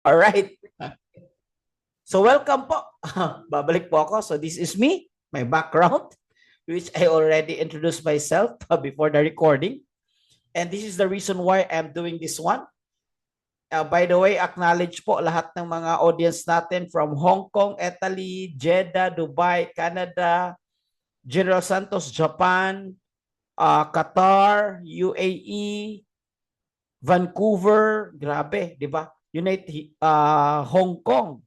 All right. So welcome po. Babalik po ako. So this is me, my background, which I already introduced myself before the recording. And this is the reason why I'm doing this one. By the way, acknowledge po lahat ng mga audience natin from Hong Kong, Italy, Jeddah, Dubai, Canada, General Santos, Japan, Qatar, UAE, Vancouver, grabe, di ba? United, Hong Kong,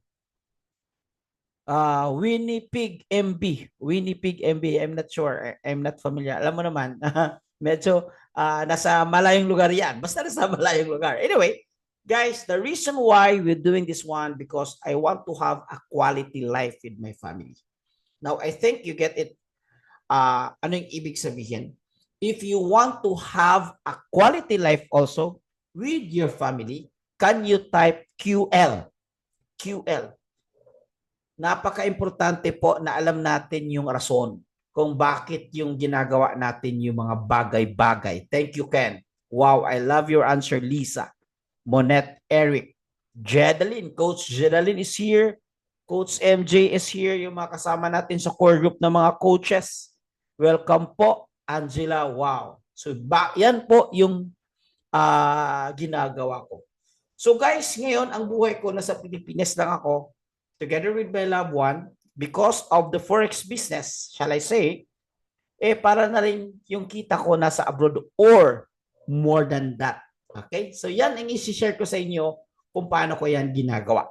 Winnipeg, MB. I'm not sure. I'm not familiar. Alam mo naman, medyo nasa malayong lugar yan. Basta nasa malayong lugar. Anyway, guys, the reason why we're doing this one because I want to have a quality life with my family. Now, I think you get it. Ano yung ibig sabihin? If you want to have a quality life also with your family, can you type QL? QL. Napaka-importante po na alam natin yung rason kung bakit yung ginagawa natin yung mga bagay-bagay. Thank you, Ken. Wow, I love your answer, Lisa. Monette, Eric, Jedeline. Coach Jedeline is here. Coach MJ is here. Yung mga kasama natin sa core group ng mga coaches. Welcome po, Angela. Wow. So, yan po yung ginagawa ko. So guys, ngayon ang buhay ko nasa Pilipinas lang ako together with my loved one because of the forex business, shall I say, para na rin yung kita ko nasa abroad or more than that. Okay? So yan ang isi-share ko sa inyo kung paano ko yan ginagawa.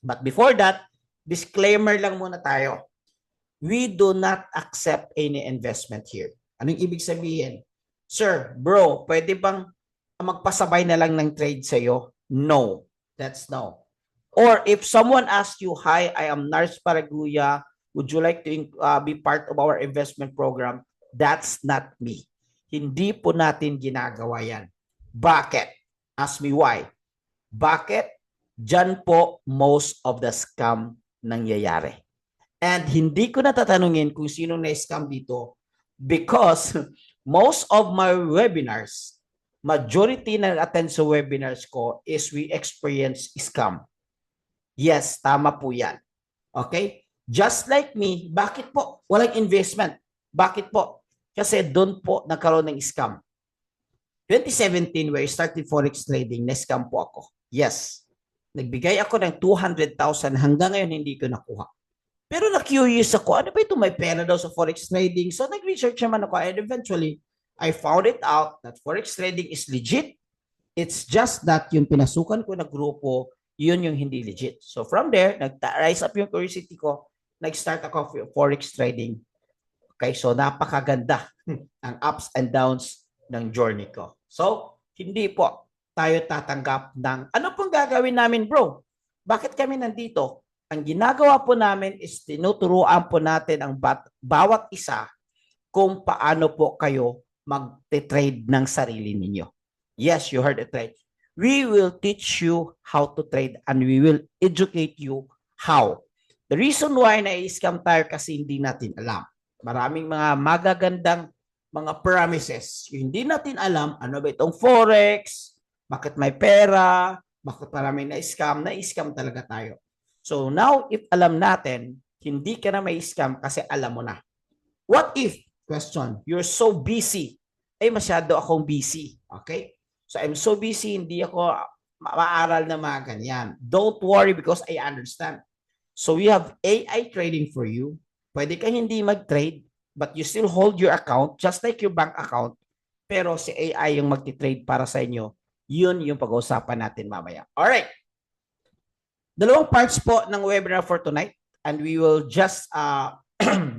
But before that, disclaimer lang muna tayo. We do not accept any investment here. Anong ibig sabihin? Sir, bro, pwede bang magpasabay na lang ng trade sa'yo? No. That's no. Or if someone asks you, hi, I am Nars Paraguya, would you like to be part of our investment program? That's not me. Hindi po natin ginagawa yan. Bakit? Ask me why. Bakit? Diyan po most of the scam nangyayari. And hindi ko natatanungin kung sino na-scam dito because most of my webinars, majority na attend sa webinars ko is we experience scam. Yes, tama po yan. Okay? Just like me, bakit po walang investment? Bakit po? Kasi doon po nagkaroon ng scam. 2017, where I started forex trading, na-scam po ako. Yes. Nagbigay ako ng 200,000 hanggang ngayon hindi ko nakuha. Pero na-curious ako, ano ba ito? May pera daw sa forex trading. So nag-research naman ako and eventually, I found it out that forex trading is legit. It's just that yung pinasukan ko na grupo, yun yung hindi legit. So from there, nag-rise up yung curiosity ko, nag-start ako forex trading. Okay, so napakaganda ang ups and downs ng journey ko. So, hindi po tayo tatanggap ng ano pong gagawin namin, bro? Bakit kami nandito? Ang ginagawa po namin is tinuturuan po natin ang bawat isa kung paano po kayo mag-trade ng sarili ninyo. Yes, you heard it right. We will teach you how to trade and we will educate you how. The reason why na-scam tayo kasi hindi natin alam. Maraming mga magagandang mga promises. Hindi natin alam ano ba itong forex, bakit may pera, bakit maraming na-scam talaga tayo. So now, if alam natin, hindi ka na may scam kasi alam mo na. What if, question, you're so busy, masyado akong busy. Okay? So I'm so busy, hindi ako maaral na mga ganyan. Don't worry because I understand. So we have AI trading for you. Pwede kang hindi mag-trade, but you still hold your account just like your bank account. Pero si AI yung magti-trade para sa inyo. Yun yung pag-uusapan natin mamaya. Alright. Dalawang parts po ng webinar for tonight. And we will just,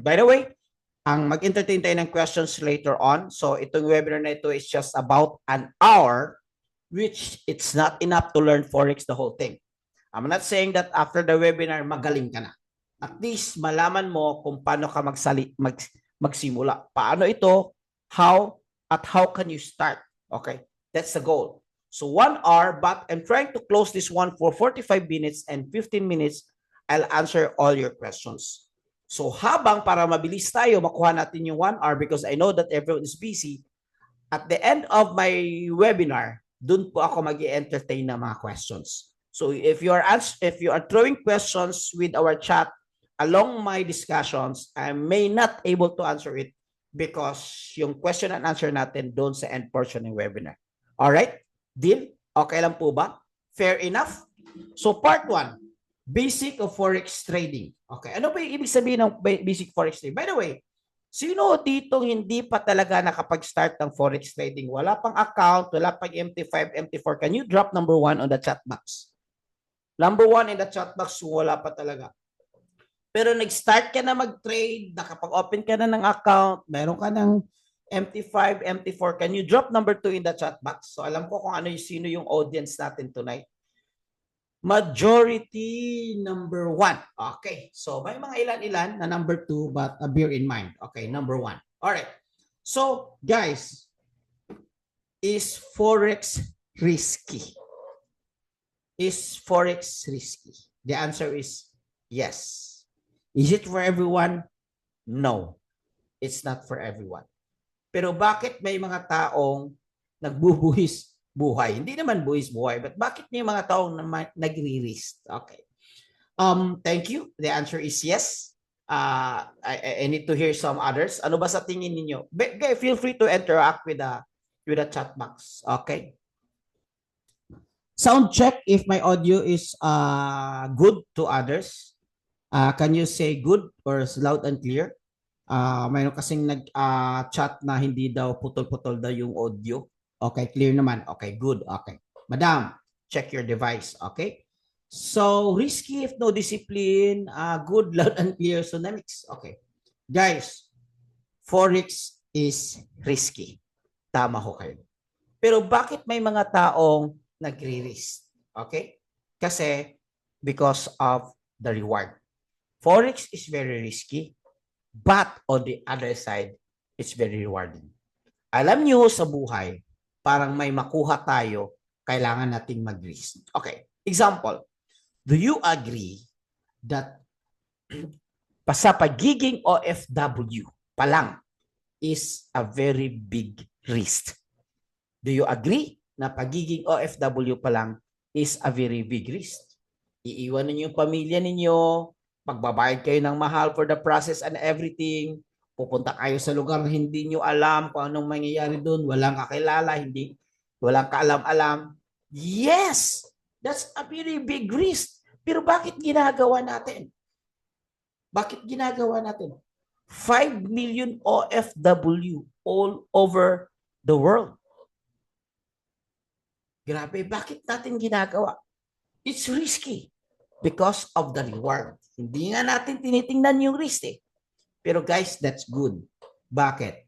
by the way, ang mag-entertain tayo ng questions later on. So itong webinar na ito is just about an hour, which it's not enough to learn Forex the whole thing. I'm not saying that after the webinar, magaling ka na. At least malaman mo kung paano ka magsimula. Paano ito, how, at how can you start. Okay, that's the goal. So 1 hour, but I'm trying to close this one for 45 minutes and 15 minutes. I'll answer all your questions. So habang para mabilis tayo, makuha natin yung 1 hour because I know that everyone is busy. At the end of my webinar, dun po ako mag-i-entertain ng mga questions. So if you are throwing questions with our chat along my discussions, I may not able to answer it because yung question and answer natin doon sa end portion ng webinar. All right? Deal? Okay lang po ba? Fair enough? So part 1, basic of forex trading. Okay, ano ba yung ibig sabihin ng basic forex trading? By the way, sino dito hindi pa talaga nakapag-start ng forex trading? Wala pang account, wala pang MT5, MT4. Can you drop number 1 on the chat box? Number 1 in the chat box, wala pa talaga. Pero nag-start ka na mag-trade, nakapag-open ka na ng account, meron ka ng MT5, MT4. Can you drop number 2 in the chat box? So alam ko kung sino yung audience natin tonight. Majority number 1. Okay. So may mga ilan-ilan na number 2 but bear in mind. Okay, number 1. All right. So guys, is forex risky? Is forex risky? The answer is yes. Is it for everyone? No. It's not for everyone. Pero bakit may mga taong nagbubuhis buhay? Hindi naman buhis buhay, but bakit may mga taong nagre-risk? Okay. Thank you. The answer is yes. I need to hear some others. Ano ba sa tingin ninyo? Feel free to interact with the chat box. Okay. Sound check if my audio is good to others. Can you say good or loud and clear? Mayroon kasing nag-chat na hindi daw putol-putol daw yung audio. Okay, clear naman. Okay, good. Okay. Madam, check your device. Okay. So, risky if no discipline. Good, loud and clear. So, next. Okay. Guys, forex is risky. Tama ho kayo. Pero bakit may mga taong nagre-risk? Okay? Kasi because of the reward. Forex is very risky, but on the other side, it's very rewarding. Alam nyo sa buhay, parang may makuha tayo, kailangan nating mag-risk. Okay, example, do you agree that sa pagiging OFW pa lang is a very big risk? Do you agree na pagiging OFW pa lang is a very big risk? Iiwan ninyo yung pamilya ninyo, magbabayad kayo ng mahal for the process and everything, pupunta kayo sa lugar na hindi nyo alam kung anong mangyayari doon, walang kakilala, walang kaalam-alam. Yes, that's a very big risk. Pero bakit ginagawa natin? Bakit ginagawa natin? 5 million OFW all over the world. Grabe, bakit natin ginagawa? It's risky because of the reward. Hindi nga natin tinitingnan yung risk eh. Pero guys, that's good. Bakit?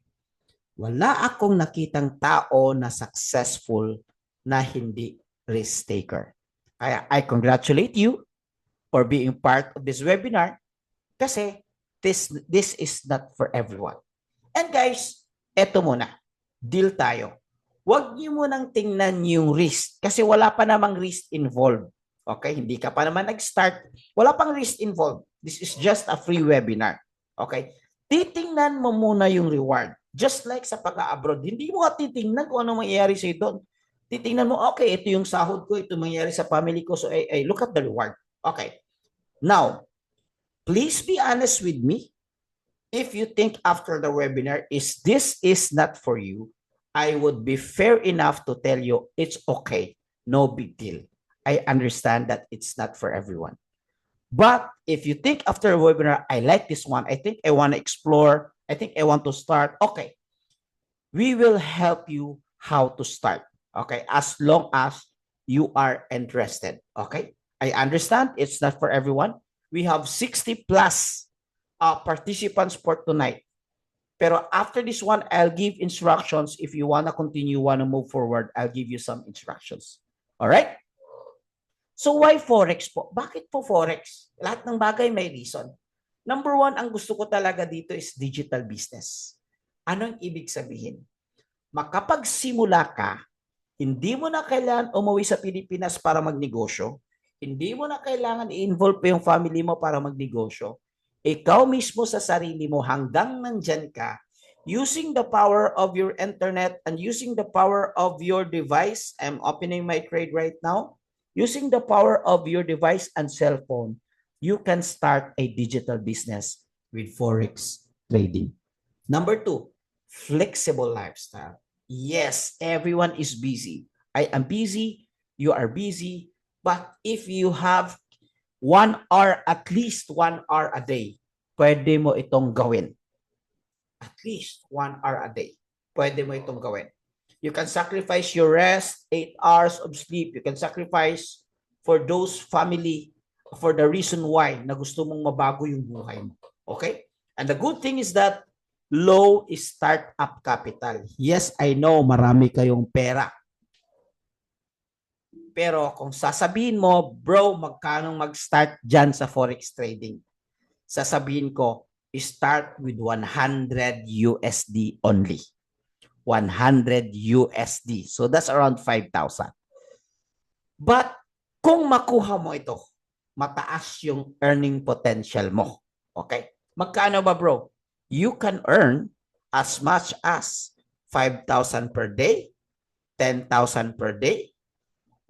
Wala akong nakitang tao na successful na hindi risk taker. Kaya I congratulate you for being part of this webinar kasi this is not for everyone. And guys, eto muna. Deal tayo. Huwag niyo munang tingnan yung risk kasi wala pa namang risk involved. Okay? Hindi ka pa naman nag-start. Wala pang risk involved. This is just a free webinar. Okay? Titingnan mo muna yung reward. Just like sa pag-abroad, hindi mo titingnan kung ano mangyayari sa'yo doon. Titingnan mo, okay, ito yung sahod ko, ito mangyayari sa family ko, so look at the reward. Okay. Now, please be honest with me. If you think after the webinar, this is not for you, I would be fair enough to tell you it's okay. No big deal. I understand that it's not for everyone. But if you think after a webinar, I like this one, I think I want to explore, I think I want to start, okay. We will help you how to start, okay, as long as you are interested, okay. I understand it's not for everyone. We have 60 plus participants for tonight. Pero after this one, I'll give instructions. If you want to continue, want to move forward, I'll give you some instructions. All right? So why Forex po? Bakit po Forex? Lahat ng bagay may reason. Number 1, ang gusto ko talaga dito is digital business. Anong ibig sabihin? Makapagsimula ka, hindi mo na kailangan umuwi sa Pilipinas para magnegosyo. Hindi mo na kailangan i-involve pa yung family mo para magnegosyo. Ikaw mismo sa sarili mo hanggang nandyan ka, using the power of your internet and using the power of your device. I'm opening my trade right now. using the power of your device and cell phone, you can start a digital business with Forex trading. Number 2, flexible lifestyle. Yes, everyone is busy. I am busy, you are busy, but if you have 1 hour, at least 1 hour a day, pwede mo itong gawin. At least 1 hour a day, pwede mo itong gawin. You can sacrifice your rest, 8 hours of sleep. You can sacrifice for those family, for the reason why na gusto mong mabago yung buhay mo. Okay? And the good thing is that low is start-up capital. Yes, I know marami kayong pera. Pero kung sasabihin mo, bro, magkano mag-start dyan sa Forex trading? Sasabihin ko, start with 100 USD only. 100 USD. So that's around 5,000. But kung makuha mo ito, mataas yung earning potential mo. Okay? Magkano ba, bro? You can earn as much as 5,000 per day, 10,000 per day,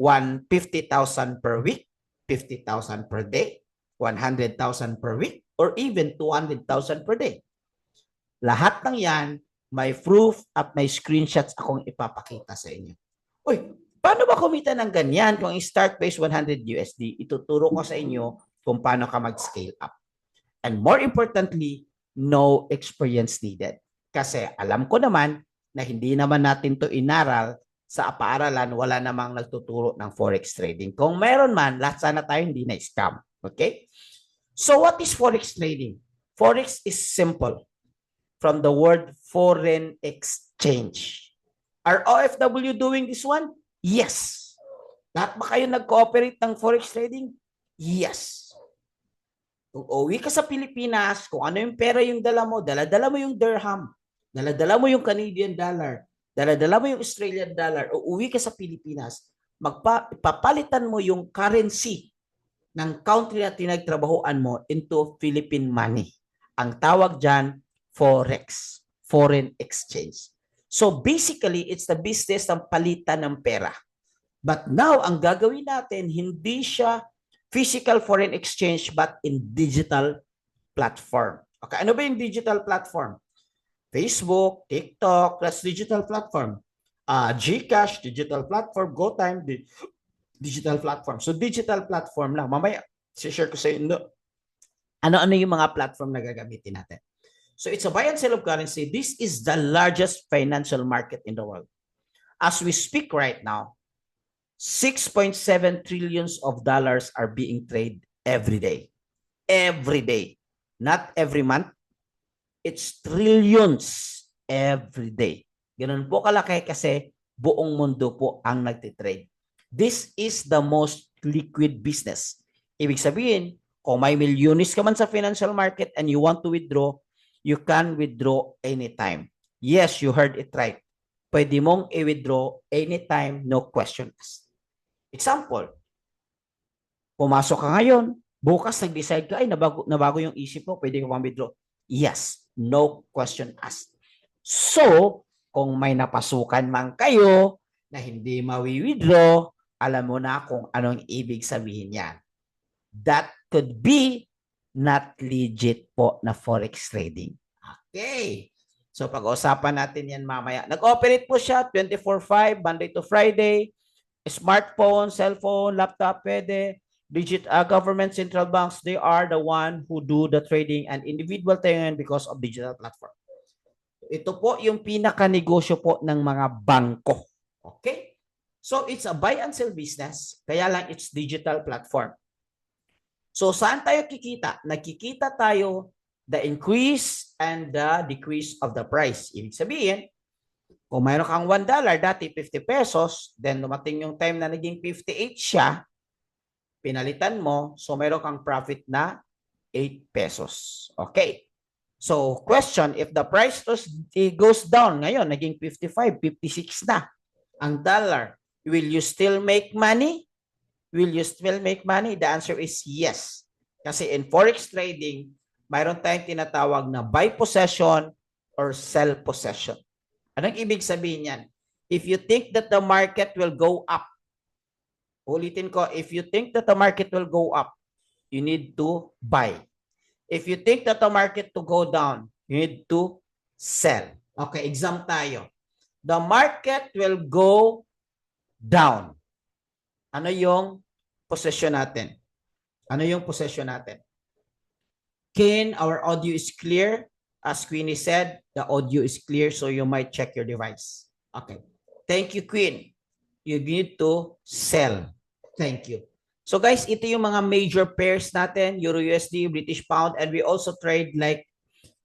150,000 per week, 50,000 per day, 100,000 per week, or even 200,000 per day. Lahat ng yan, may proof at may screenshots akong ipapakita sa inyo. Uy, paano ba kumita ng ganyan kung start base 100 USD? Ituturo ko sa inyo kung paano ka mag-scale up. And more importantly, no experience needed. Kasi alam ko naman na hindi naman natin to inaral sa paaralan, wala namang nagtuturo ng Forex trading. Kung meron man, lahat sana tayo hindi na-scam. Okay? So what is Forex trading? Forex is simple. From the word foreign exchange. Are OFW doing this one? Yes. Lahat ba kayo nag-cooperate ng Forex trading? Yes. Kung uwi ka sa Pilipinas, kung ano yung pera yung dala mo, dala-dala mo yung dirham, dala-dala mo yung Canadian dollar, dala-dala mo yung Australian dollar, o uwi ka sa Pilipinas, papalitan mo yung currency ng country na tinagtrabahoan mo into Philippine money. Ang tawag dyan, Forex, foreign exchange. So basically, it's the business ng palitan ng pera. But now, ang gagawin natin, hindi siya physical foreign exchange but in digital platform. Okay, ano ba yung digital platform? Facebook, TikTok, that's digital platform. GCash, digital platform. GoTime, digital platform. So digital platform lang. Mamaya, share ko sa inyo ano-ano yung mga platform na gagamitin natin. So it's a buy and sell of currency. This is the largest financial market in the world. As we speak right now, 6.7 trillions of dollars are being traded every day. Every day. Not every month. It's trillions every day. Ganun po kalaki kasi buong mundo po ang nagtitrade. This is the most liquid business. Ibig sabihin, kung may milyones ka man sa financial market and you want to withdraw, you can withdraw anytime. Yes, you heard it right. Pwede mong i-withdraw anytime, no question asked. Example, pumasok ka ngayon, bukas nag-decide ka, ay nabago yung isip mo, pwede ka withdraw. Yes, no question asked. So, kung may napasukan man kayo na hindi mawi-withdraw, alam mo na kung anong ibig sabihin yan. That could be not legit po na Forex trading. Okay. So, pag-uusapan natin yan mamaya. Nag-operate po siya 24/5, Monday to Friday. Smartphone, cellphone, laptop, pwede. Government central banks, they are the one who do the trading and individual trading because of digital platform. Ito po yung pinaka-negosyo po ng mga bangko. Okay? So, it's a buy and sell business. Kaya lang, it's digital platform. So, saan tayo kikita? Nakikita tayo the increase and the decrease of the price. Ibig sabihin, kung mayroon kang $1, dati 50 pesos, then dumating yung time na naging 58 siya, pinalitan mo, so mayroon kang profit na 8 pesos. Okay. So, question, if the price goes down ngayon, naging 55, 56 na ang dollar, will you still make money? Will you still make money? The answer is yes. Kasi in Forex trading, mayroon tayong tinatawag na buy possession or sell possession. Anong ibig sabihin yan? If you think that the market will go up, Ulitin ko, if you think that the market will go up, you need to buy. If you think that the market to go down, you need to sell. Okay, exam tayo. The market will go down. Ano yung position natin? Ano yung position natin? Ken, our audio is clear. As Queenie said, the audio is clear, so you might check your device. Okay. Thank you, Queen. You need to sell. Thank you. So guys, ito yung mga major pairs natin, Euro USD, British Pound, and we also trade like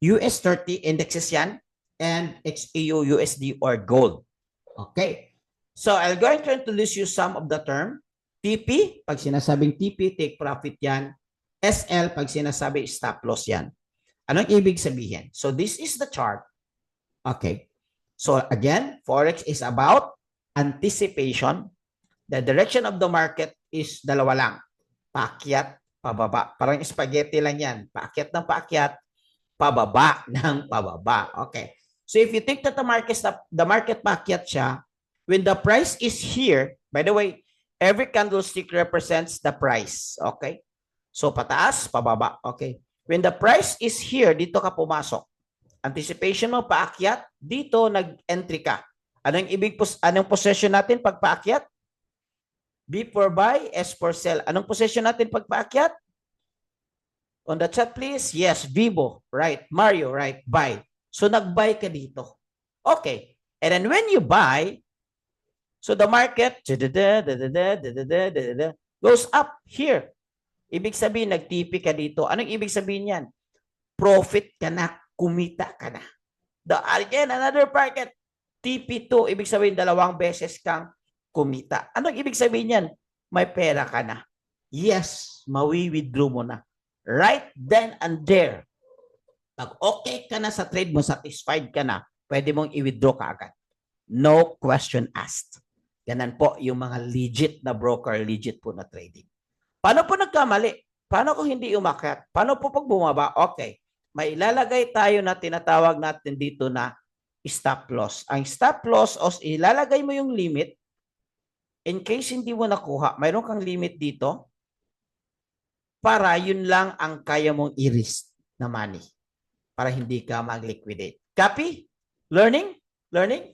US 30 indexes yan, and XAU USD or gold. Okay. So I'm going to introduce you some of the term. TP, pag sinasabing TP, take profit yan. SL, pag sinasabi stop loss yan. Anong ibig sabihin? So this is the chart. Okay. So again, Forex is about anticipation. The direction of the market is dalawa lang. Paakyat, pababa. Parang spaghetti lang yan. Paakyat ng paakyat, pababa ng pababa. Okay. So if you think that the market paakyat siya, when the price is here, by the way, every candlestick represents the price. Okay. So pataas, pababa. Okay. When the price is here, dito ka pumasok. Anticipation mo paakyat, dito nag-entry ka. Anong possession natin pag paakyat? B for buy, S for sell. Anong possession natin pag paakyat? On the chat please. Yes, Vivo, right. Mario, right. Buy. So nag-buy ka dito. Okay. And then when you buy, so the market goes up here. Ibig sabihin, nag-TP ka dito. Anong ibig sabihin yan? Profit ka na, kumita ka na. Again, another market, TP2, ibig sabihin, 2 beses kang kumita. Anong ibig sabihin yan? May pera ka na. Yes, mawi-withdraw mo na. Right then and there. Pag okay ka na sa trade mo, satisfied ka na, pwede mong i-withdraw ka agad. No question asked. Ganun po yung mga legit na broker, legit po na trading. Paano po nagkamali? Paano kung hindi umakyat? Paano po pag bumaba? Okay. May ilalagay tayo na tinatawag natin dito na stop loss. Ang stop loss, ilalagay mo yung limit. In case hindi mo nakuha, mayroon kang limit dito para yun lang ang kaya mong i-risk na money para hindi ka mag-liquidate. Copy? Learning? Learning?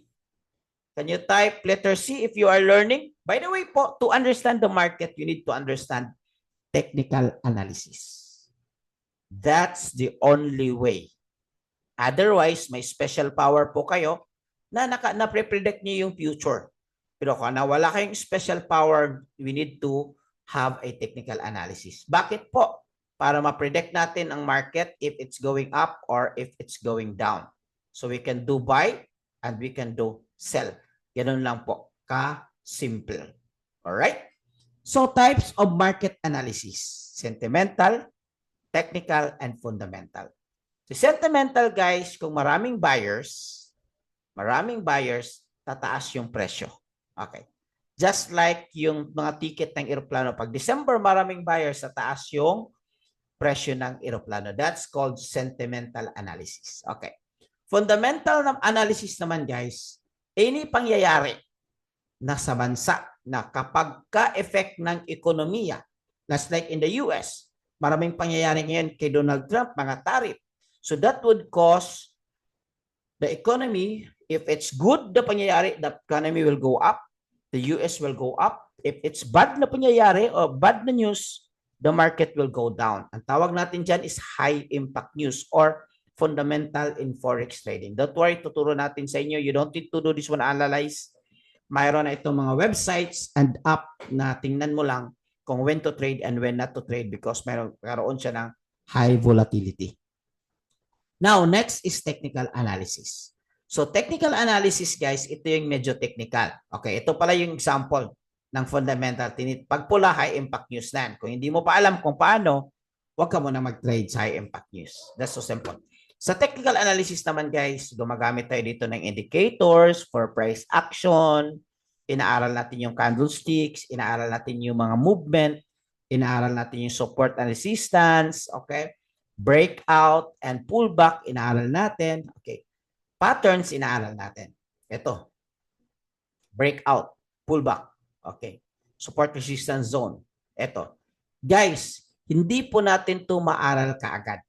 Can you type letter C if you are learning? By the way po, to understand the market, you need to understand technical analysis. That's the only way. Otherwise, may special power po kayo na pre-predict niyo yung future. Pero kung wala kayong special power, we need to have a technical analysis. Bakit po? Para ma-predict natin ang market if it's going up or if it's going down. So we can do buy and we can do sell. Ganun lang po. Ka-simple. Alright? So types of market analysis. Sentimental, technical, and fundamental. So sentimental guys, kung maraming buyers, tataas yung presyo. Okay. Just like yung mga ticket ng eroplano, pag December maraming buyers, tataas yung presyo ng eroplano. That's called sentimental analysis. Okay. Fundamental analysis naman guys, any pangyayari na sa bansa na kapag ka-effect ng ekonomiya, just like in the US, maraming pangyayari ngayon kay Donald Trump, mga tariff. So that would cause the economy, if it's good the pangyayari, the economy will go up, the US will go up. If it's bad na pangyayari or bad na news, the market will go down. Ang tawag natin dyan is high impact news or fundamental in forex trading. Don't worry, tuturo natin sa inyo. You don't need to do this one analyze. Mayroon na itong mga websites and app na tingnan mo lang kung when to trade and when not to trade because mayroon siya ng high volatility. Now, next is technical analysis. So, technical analysis, guys, ito yung medyo technical. Okay, ito pala yung example ng fundamental. Pag pula, high impact news na. Kung hindi mo pa alam kung paano, huwag ka muna mag-trade sa high impact news. That's so simple. Sa technical analysis naman, guys, gumagamit tayo dito ng indicators for price action. Inaaral natin yung candlesticks. Inaaral natin yung mga movement. Inaaral natin yung support and resistance. Okay. Breakout and pullback. Inaaral natin. Okay. Patterns, inaaral natin. Ito. Breakout. Pullback. Okay. support resistance zone. Ito. Guys, hindi po natin to maaral kaagad.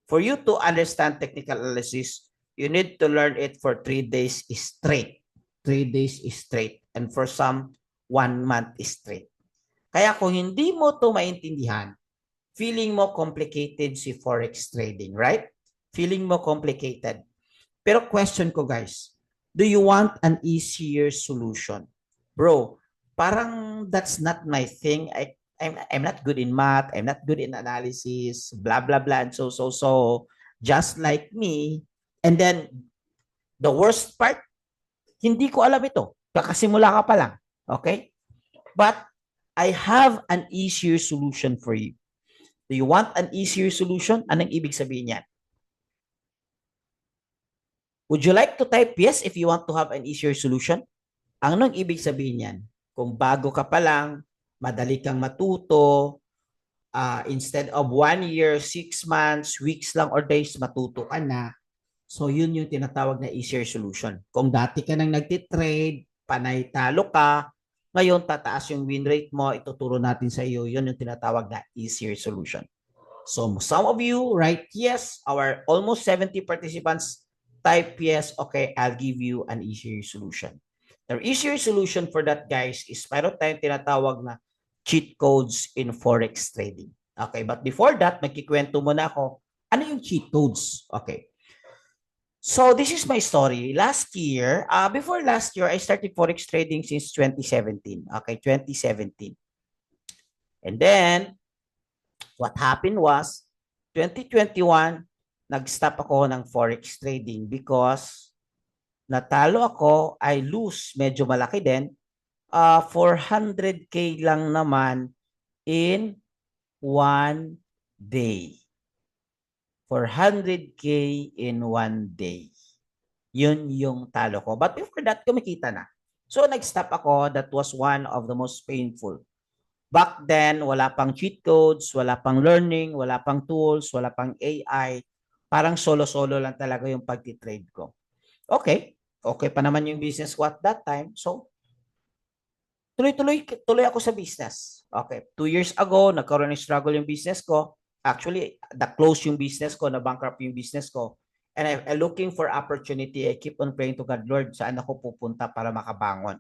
For you to understand technical analysis, you need to learn it for 3 days straight. 3 days straight. And for some, 1 month straight. Kaya kung hindi mo to maintindihan, feeling mo complicated si Forex trading, right? Feeling mo complicated. Pero question ko guys, do you want an easier solution? Bro, parang that's not my thing. I'm not good in math. I'm not good in analysis, blah, blah, blah, and so. Just like me. And then, the worst part, hindi ko alam ito. Kakasimula ka pa lang. Okay? But, I have an easier solution for you. Do you want an easier solution? Anong ibig sabihin yan? Would you like to type yes if you want to have an easier solution? Anong ibig sabihin yan? Kung bago ka pa lang, madali kang matuto, instead of 1 year, 6 months, weeks lang or days, matuto ka na. So, yun yung tinatawag na easier solution. Kung dati ka nang nagtitrade, panay talo ka, ngayon tataas yung win rate mo, ituturo natin sa iyo, yun yung tinatawag na easier solution. So, some of you write yes. Our almost 70 participants type yes. Okay, I'll give you an easier solution. The easier solution for that, guys, is mayroon tayong tinatawag na cheat codes in Forex trading. Okay, but before that, magkikwento muna ako, ano yung cheat codes? Okay. So, this is my story. Last year, before last year, I started Forex trading since 2017. Okay, 2017. And then, what happened was, 2021, nag-stop ako ng Forex trading because natalo ako, I lose, medyo malaki din, 400K lang naman in 1 day. 400K in 1 day. Yun yung talo ko. But before that, kumikita na. So, nag-stop ako. That was one of the most painful. Back then, wala pang cheat codes, wala pang learning, wala pang tools, wala pang AI. Parang solo-solo lang talaga yung pag-trade ko. Okay. Okay pa naman yung business ko at that time. So, tuloy ako sa business. Okay. 2 years ago, nagkaroon ng struggle yung business ko. Actually, close yung business ko, na-bankrupt yung business ko. And I'm looking for opportunity. I keep on praying to God, Lord, saan ako pupunta para makabangon?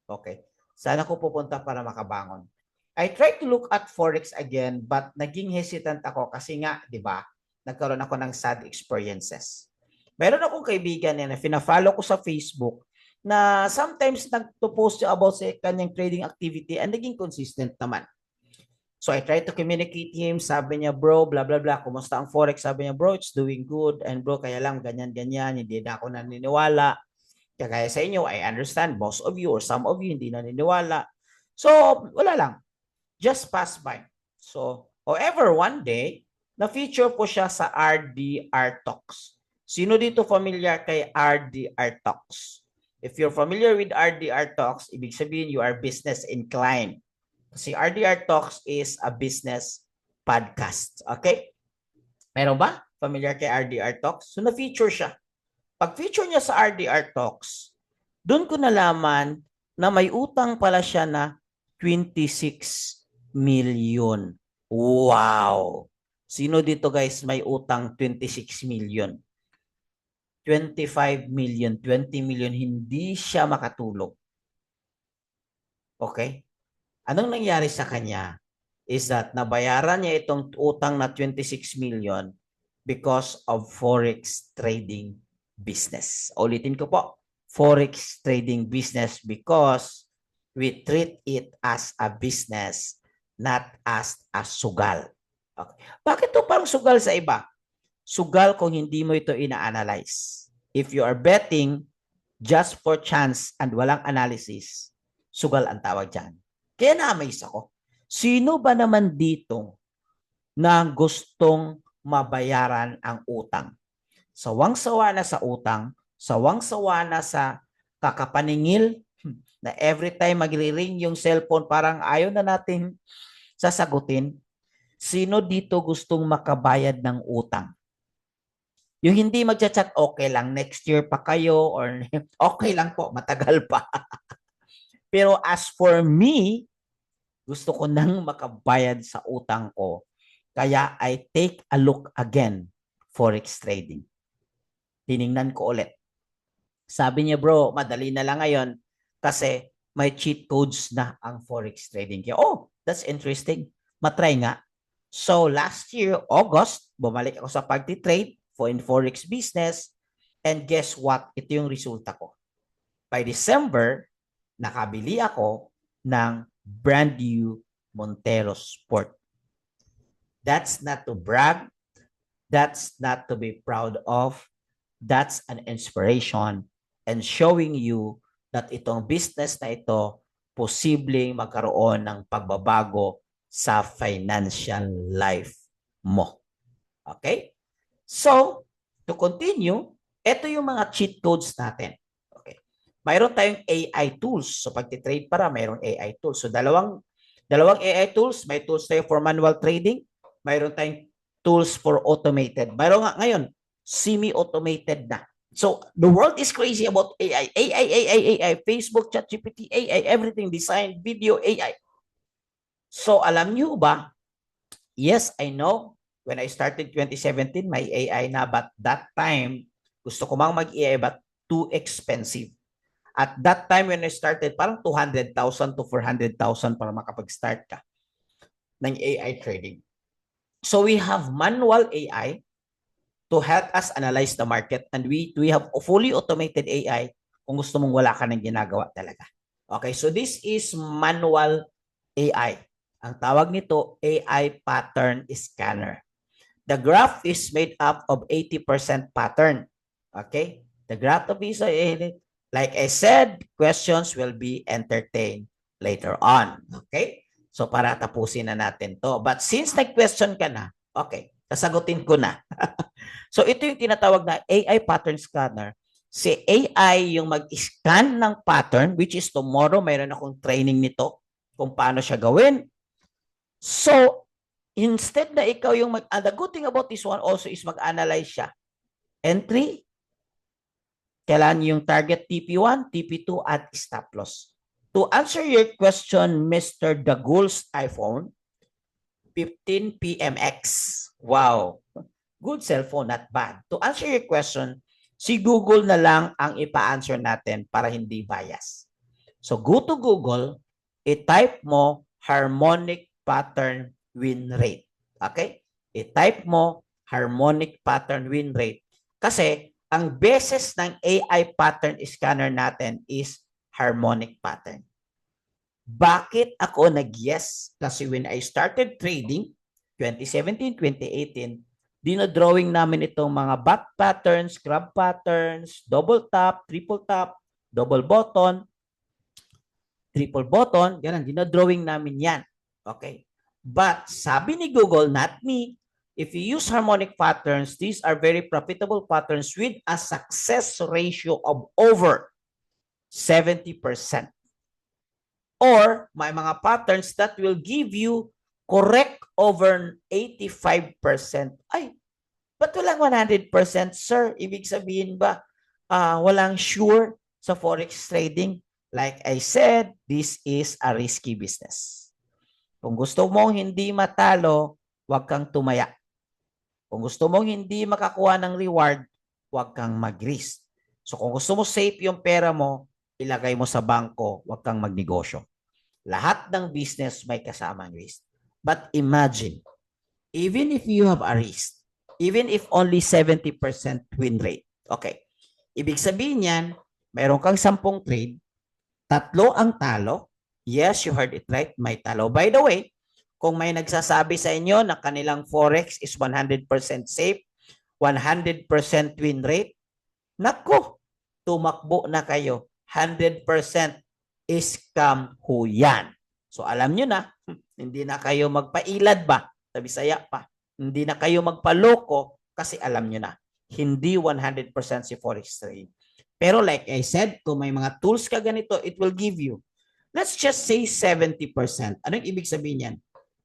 Okay. Saan ako pupunta para makabangon? I tried to look at Forex again, but naging hesitant ako kasi nga, di ba, nagkaroon ako ng sad experiences. Meron akong kaibigan na fina-follow ko sa Facebook na sometimes nagpo-post about sa kanyang trading activity and naging consistent naman. So I tried to communicate him, sabi niya, bro, blah, blah, blah, kumusta ang Forex? Sabi niya, bro, it's doing good. And bro, kaya lang, ganyan, hindi na ako naniniwala. Kaya sa inyo, I understand, most of you or some of you hindi naniniwala. So, wala lang. Just pass by. So, however, one day, na-feature po siya sa RDR Talks. Sino dito familiar kay RDR Talks? If you're familiar with RDR Talks, ibig sabihin you are business inclined. Kasi RDR Talks is a business podcast. Okay? Meron ba? Familiar kay RDR Talks? So, na-feature siya. Pag-feature niya sa RDR Talks, doon ko nalaman na may utang pala siya na 26 million. Wow! Sino dito guys may utang 26 million? 25 million, 20 million, hindi siya makatulog. Okay? Anong nangyari sa kanya is that nabayaran niya itong utang na 26 million because of Forex trading business. Ulitin ko po, Forex trading business because we treat it as a business, not as a sugal. Okay. Bakit to parang sugal sa iba? Sugal kung hindi mo ito ina-analyze. If you are betting just for chance and walang analysis, sugal ang tawag dyan. Kaya na-amaze ako. Sino ba naman dito na gustong mabayaran ang utang? Sawang-sawa na sa utang, sawang-sawa na sa kakapaningil, na every time magre-ring yung cellphone, parang ayaw na natin sasagutin. Sino dito gustong makabayad ng utang? Yung hindi magchat-chat, okay lang, next year pa kayo, or okay lang po, matagal pa. Pero as for me, Gusto ko nang makabayad sa utang ko. Kaya I take a look again, forex trading. Tiningnan ko ulit. Sabi niya, bro, madali na lang ngayon kasi may cheat codes na ang forex trading. Kaya, oh, that's interesting. Matry nga. So last year, August, bumalik ako sa pagti-trade in forex business. And guess what? Ito yung resulta ko. By December, nakabili ako ng brand new Montero Sport. That's not to brag. That's not to be proud of. That's an inspiration and showing you that itong business na ito posibleng magkaroon ng pagbabago sa financial life mo. Okay? So, to continue, ito yung mga cheat codes natin. Okay. Mayroon tayong AI tools. So, pag-trade para, mayroong AI tools. So, dalawang AI tools. May tools tayo for manual trading. Mayroon tayong tools for automated. Mayroon nga ngayon, semi-automated na. So, the world is crazy about AI. AI, Facebook, ChatGPT, AI, everything, design, video, AI. So, alam nyo ba? Yes, I know. When I started 2017, may AI na. But that time, gusto ko mang mag-AI but too expensive. At that time when I started, parang 200,000 to 400,000 para makapag-start ka ng AI trading. So we have manual AI to help us analyze the market and we have a fully automated AI kung gusto mong wala ka ng ginagawa talaga. Okay, so this is manual AI. Ang tawag nito, AI pattern scanner. The graph is made up of 80% pattern. Okay? The graph of is, like I said, questions will be entertained later on. Okay? So, para tapusin na natin to. But since nag-question ka na, okay, sasagutin ko na. So, ito yung tinatawag na AI pattern scanner. Si AI yung mag-scan ng pattern, which is tomorrow, mayroon akong training nito kung paano siya gawin. So, instead na ikaw yung the good thing about this one also is mag-analyze siya. Entry, kailan yung target TP1, TP2, at stop loss. To answer your question, Mr. Dagul's iPhone, 15 PMX. Wow. Good cellphone, not bad. To answer your question, si Google na lang ang ipa-answer natin para hindi bias. So, go to Google, i-type mo harmonic pattern win rate. Okay? I-type mo harmonic pattern win rate. Kasi, ang basis ng AI pattern scanner natin is harmonic pattern. Bakit ako nag-yes? Kasi when I started trading, 2017, 2018, dinodrawing namin itong mga back patterns, crab patterns, double tap, triple tap, double button, triple button, ganun, dinodrawing namin yan. Okay. But sabi ni Google, not me, if you use harmonic patterns, these are very profitable patterns with a success ratio of over 70%. Or may mga patterns that will give you correct over 85%. Ay, ba't walang 100%, sir? Ibig sabihin ba, walang sure sa forex trading? Like I said, this is a risky business. Kung gusto mong hindi matalo, huwag kang tumaya. Kung gusto mong hindi makakuha ng reward, huwag kang mag-risk. So kung gusto mo safe yung pera mo, ilagay mo sa bangko, huwag kang magnegosyo. Lahat ng business may kasamang risk. But imagine, even if you have a risk, even if only 70% win rate, okay, ibig sabihin yan, mayroon kang 10 trade, 3 ang talo. Yes, you heard it right, may talo. By the way, kung may nagsasabi sa inyo na kanilang forex is 100% safe, 100% win rate, nako, tumakbo na kayo. 100% scam ho yan. So alam nyo na, hindi na kayo magpailad ba? Sa Bisaya pa. Hindi na kayo magpaloko kasi alam nyo na, hindi 100% si forex trading. Pero like I said, kung may mga tools ka ganito, it will give you, let's just say 70%. Anong ibig sabihin yan?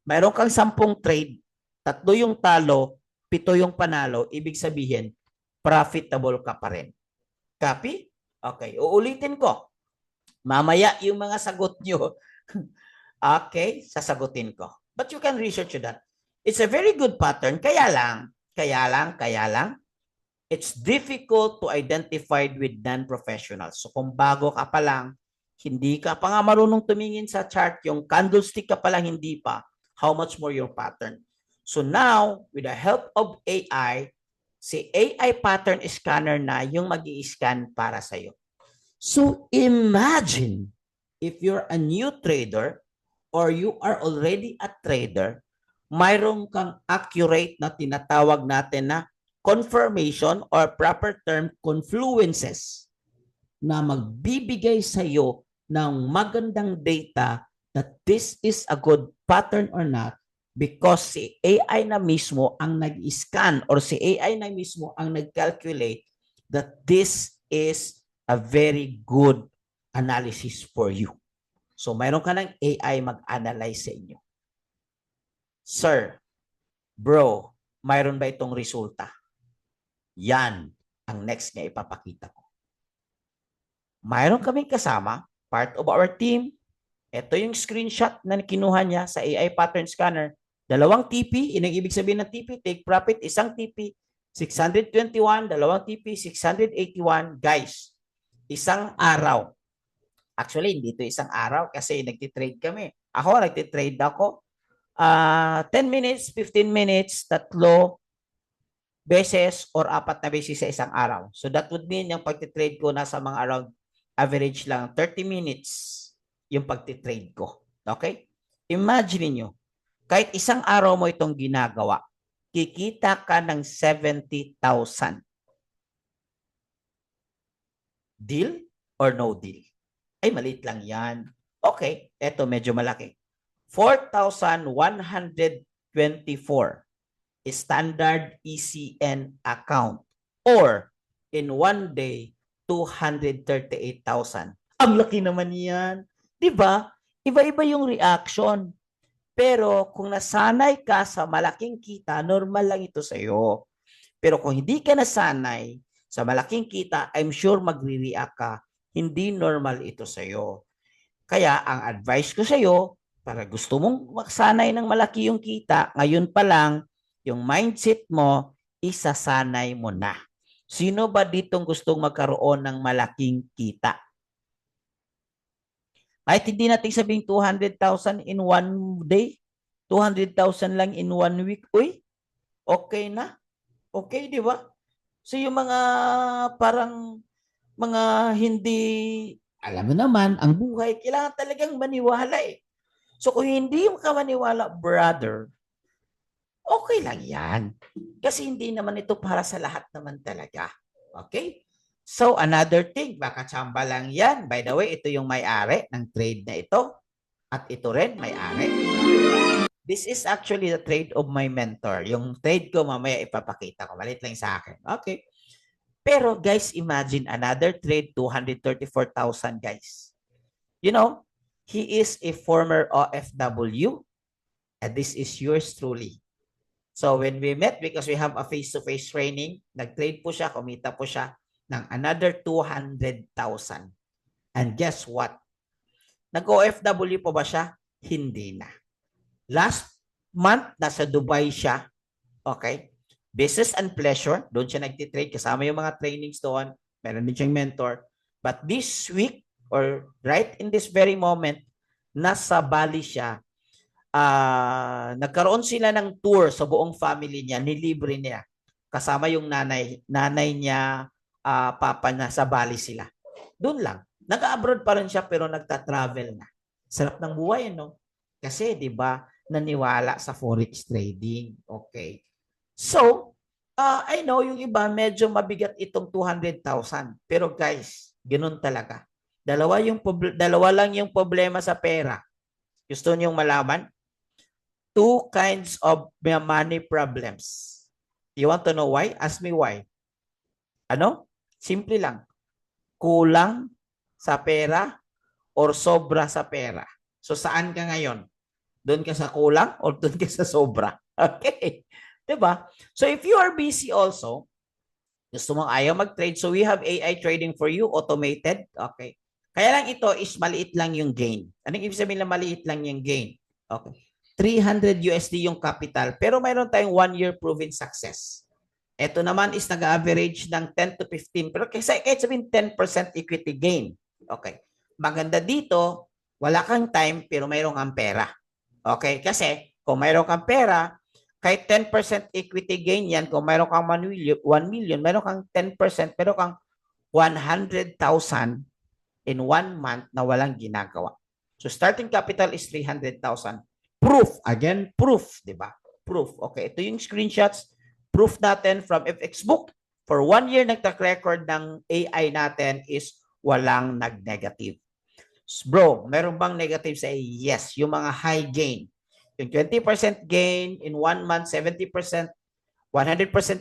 Mayroon kang 10 trade, 3 yung talo, 7 yung panalo, ibig sabihin, profitable ka pa rin. Copy? Okay, uulitin ko. Mamaya yung mga sagot nyo, Okay, sasagutin ko. But you can research that. It's a very good pattern. Kaya lang, it's difficult to identify with non-professionals. So kung bago ka pa lang, hindi ka pa nga marunong tumingin sa chart, yung candlestick ka pa lang, hindi pa, how much more your pattern. So now, with the help of AI, si AI pattern scanner na yung mag-i-scan para sa'yo. So imagine if you're a new trader or you are already a trader, mayroon kang accurate na tinatawag natin na confirmation or proper term confluences na magbibigay sa iyo ng magandang data that this is a good pattern or not because si AI na mismo ang nag-scan or si AI na mismo ang nag-calculate that this is a very good analysis for you. So, mayroon ka ng AI mag-analyze sa inyo. Sir, bro, mayroon ba itong resulta? Yan ang next niya ipapakita ko. Mayroon kaming kasama, part of our team. Ito yung screenshot na kinuha niya sa AI pattern scanner. 2 TP, ibig sabihin ng TP, take profit, 1 TP, 621, 2 TP, 681. Guys, isang araw. Actually, hindi ito isang araw kasi nagtitrade kami. Nagtitrade ako. 10 minutes, 15 minutes, 3 beses or 4 na beses sa isang araw. So that would mean yung pagtitrade ko nasa mga around average lang 30 minutes yung pagtitrade ko. Okay? Imagine niyo, kahit isang araw mo itong ginagawa, kikita ka ng 70,000. Deal or no deal? Ay, maliit lang yan. Okay, eto medyo malaki. 4,124 standard ECN account or in one day, 238,000. Ang laki naman yan. Diba? Iba-iba yung reaction. Pero kung nasanay ka sa malaking kita, normal lang ito sa'yo. Pero kung hindi ka nasanay sa malaking kita, I'm sure magre-react ka. Hindi normal ito sa'yo. Kaya ang advice ko sa'yo, para gusto mong maksanay ng malaki yung kita, ngayon pa lang, yung mindset mo, isasanay mo na. Sino ba ditong gustong magkaroon ng malaking kita? Kahit hindi natin sabing 200,000 in one day, 200,000 lang in 1 week, uy, okay na. Okay, di ba? So yung mga parang mga hindi, alam mo naman, ang buhay, kailangan talagang maniwala eh. So kung hindi ka maniwala, brother, okay lang yan. Kasi hindi naman ito para sa lahat naman talaga. Okay? So another thing, baka tsamba lang yan. By the way, ito yung may-ari ng trade na ito. At ito rin, may-ari. This is actually the trade of my mentor. Yung trade ko mamaya ipapakita ko. Malit lang sa akin. Okay. Pero guys, imagine another trade, 234,000 guys. You know, he is a former OFW and this is yours truly. So when we met, because we have a face-to-face training, nag-trade po siya, kumita po siya ng another 200,000. And guess what? Nag-OFW po ba siya? Hindi na. Last month, nasa Dubai siya. Okay? Business and pleasure. Doon siya nagtitrade. Kasama yung mga trainings doon. Meron din siyang mentor. But this week, or right in this very moment, nasa Bali siya. Nagkaroon sila ng tour sa buong family niya. Nilibre niya. Kasama yung nanay niya, papa niya, sa Bali sila. Doon lang. Nag-abroad pa rin siya pero nagta-travel na. Sarap ng buhay, no? Kasi, di ba, naniwala sa forex trading. Okay. So, I know yung iba medyo mabigat itong 200,000. Pero guys, ganun talaga. Dalawa lang yung problema sa pera. Gusto niyong malaman? 2 kinds of money problems. You want to know why? Ask me why. Ano? Simple lang. Kulang sa pera or sobra sa pera. So, saan ka ngayon? Doon ka sa kulang or doon ka sa sobra? Okay. Diba? So, if you are busy also, gusto mong ayaw mag-trade, so we have AI trading for you, automated. Okay. Kaya lang ito is maliit lang yung gain. Anong ibig sabihin na maliit lang yung gain? Okay. 300 USD yung capital, pero mayroon tayong 1-year proven success. Ito naman is nag-average ng 10 to 15, pero kahit sabihin 10% equity gain. Okay. Maganda dito, wala kang time, pero mayroon kang pera. Okay? Kasi kung mayroon kang pera, kahit 10% equity gain yan, kung mayroon kang 1 million, mayroon kang 10%, pero kang 100,000 in 1 month na walang ginagawa. So starting capital is 300,000. Proof, again, proof, di ba? Proof. Okay, ito yung screenshots. Proof natin from FX Book. For 1 year, nag-track record ng AI natin is walang nag-negative. Bro, meron bang negative sa AI? Yes, yung mga high gain. Yung 20% gain in 1 month, 70%, 100%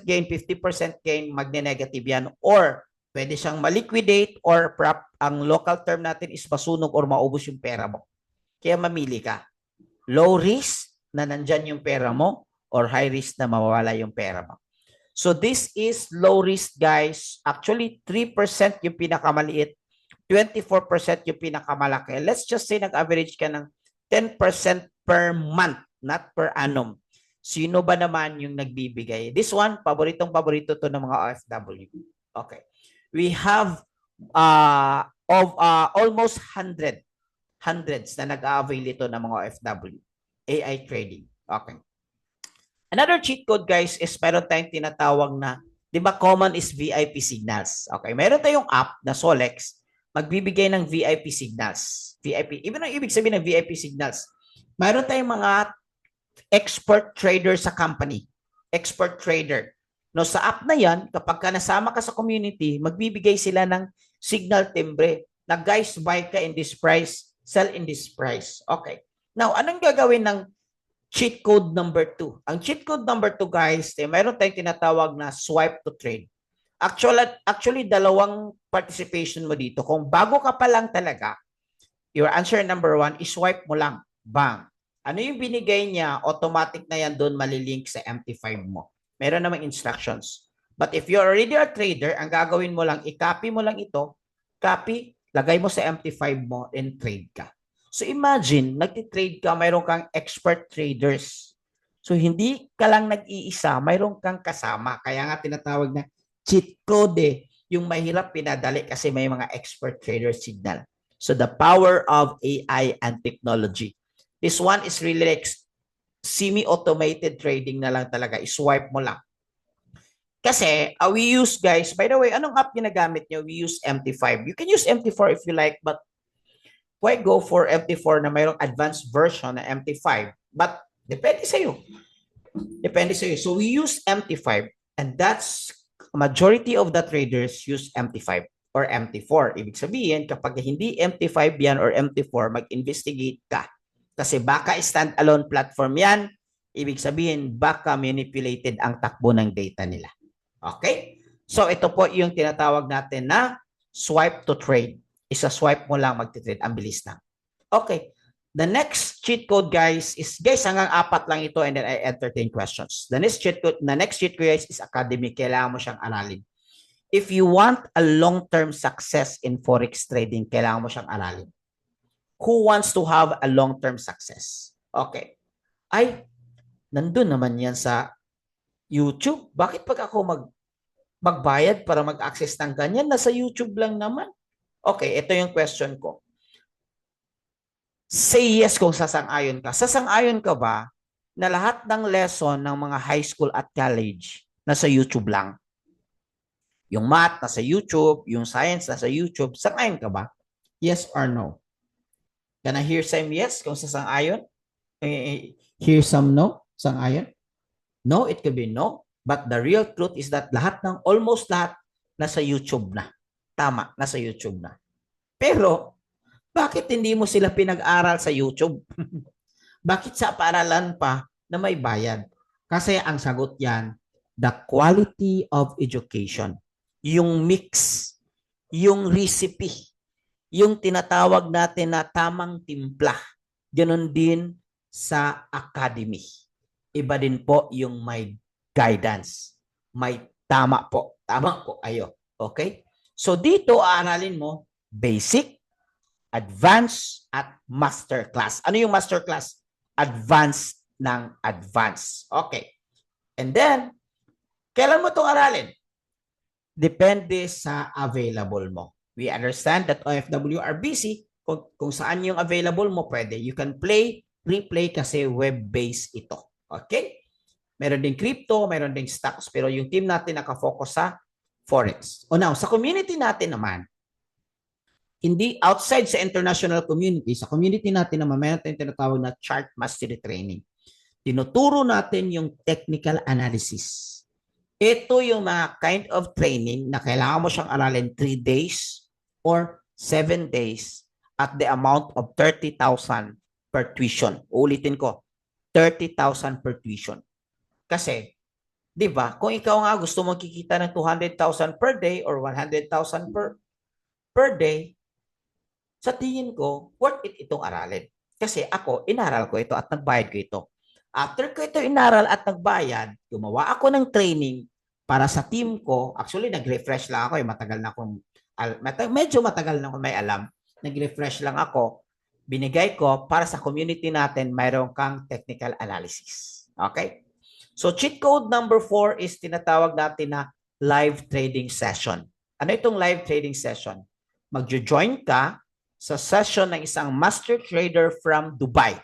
gain, 50% gain, magne-negative yan. Or pwede siyang maliquidate or ang local term natin is masunog or maubos yung pera mo. Kaya mamili ka. Low risk na nandyan yung pera mo or high risk na mawawala yung pera mo. So this is low risk, guys. Actually, 3% yung pinakamaliit, 24% yung pinakamalaki. Let's just say nag-average ka ng 10% per month, not per annum. Sino ba naman yung nagbibigay? This one, paborito to ng mga OFW. Okay. We have almost hundreds na nag-avail ito ng mga OFW. AI trading. Okay. Another cheat code, guys, is meron tayong tinatawag na, di ba common is VIP signals. Okay. Meron tayong app na Solex, magbibigay ng VIP signals. VIP. Ibig sabihin ng VIP signals. Meron tayong mga expert trader sa company. Expert trader. No, sa app na yan, kapag ka nasama ka sa community, magbibigay sila ng signal timbre na guys, buy ka in this price, sell in this price. Okay. Now, anong gagawin ng cheat code number 2? Ang cheat code number 2, guys, mayroon tayong tinatawag na swipe to trade. Actually, dalawang participation mo dito. Kung bago ka pa lang talaga, your answer number 1 is swipe mo lang. Bang. Ano yung binigay niya? Automatic na yan doon malilink sa MT5 mo. Meron namang instructions. But if you're already a trader, ang gagawin mo lang, i-copy mo lang ito, copy, lagay mo sa MT5 mo, and trade ka. So imagine, nagtitrade ka, mayroon kang expert traders. So hindi ka lang nag-iisa, mayroon kang kasama. Kaya nga tinatawag na cheat code yung mahirap pinadali kasi may mga expert trader signal. So the power of AI and technology. This one is really like semi-automated trading na lang talaga. I-swipe mo lang. Kasi we use, guys, by the way, anong app ginagamit nyo? We use MT5. You can use MT4 if you like, but why go for MT4 na mayroong advanced version na MT5? But depende sa'yo. Depende sa'yo. So we use MT5 and that's majority of the traders use MT5 or MT4. Ibig sabihin, kapag hindi MT5 yan or MT4, mag-investigate ka. Kasi baka stand-alone platform yan, ibig sabihin baka manipulated ang takbo ng data nila. Okay? So ito po yung tinatawag natin na swipe to trade. Isa swipe mo lang magti-trade. Ang bilis na. Okay. The next cheat code, guys, is, guys, hanggang 4 lang ito and then I entertain questions. The next cheat code, guys, is academic. Kailangan mo siyang aralin. If you want a long-term success in forex trading, kailangan mo siyang aralin. Who wants to have a long-term success? Okay. Ay, nandun naman yan sa YouTube. Bakit pag ako magbayad para mag-access ng ganyan? Nasa YouTube lang naman. Okay, ito yung question ko. Say yes kung sasang-ayon ka. Sasang-ayon ka ba na lahat ng lesson ng mga high school at college nasa YouTube lang? Yung math nasa YouTube, yung science nasa YouTube. Sang-ayon ka ba? Yes or no? Can I hear some yes kung sasang-ayon? Hear some no? Sang-ayon? No, it could be no. But the real truth is that almost lahat nasa YouTube na. Tama, nasa YouTube na. Pero, bakit hindi mo sila pinag-aral sa YouTube? Bakit sa paaralan pa na may bayad? Kasi ang sagot yan, the quality of education. Yung mix, yung recipe, yung tinatawag natin na tamang timpla. Ganon din sa academy. Iba din po yung may guidance. May tama po. Tama po ayo. Okay? So dito, aaralin mo basic, advanced at master class. Ano yung master class? Advanced ng advanced. Okay. And then, kailan mo itong aralin? Depende sa available mo. We understand that OFW are busy. Kung saan yung available mo, pwede. You can replay kasi web-based ito. Okay? Meron din crypto, meron din stocks, pero yung team natin nakafocus sa Forex. O now, sa community natin naman, hindi outside sa international community, sa community natin naman, meron tayong tinatawag na chart mastery training. Tinuturo natin yung technical analysis. Ito yung mga kind of training na kailangan mo siyang aralin 3 days or 7 days at the amount of 30,000 per tuition. Ulitin ko, 30,000 per tuition. Kasi, di ba, kung ikaw nga gusto mo kikita ng 200,000 per day or 100,000 per day, sa tingin ko, worth it itong aralin. Kasi ako, inaral ko ito at nagbayad ko ito. After ko ito inaral at nagbayad, gumawa ako ng training para sa team ko. Actually, nag-refresh lang ako. Medyo matagal na ako may alam. Nag-refresh lang ako. Binigay ko para sa community natin, mayroon kang technical analysis. Okay? So, cheat code number 4 is tinatawag natin na live trading session. Ano itong live trading session? Magjo-join ka sa session ng isang master trader from Dubai.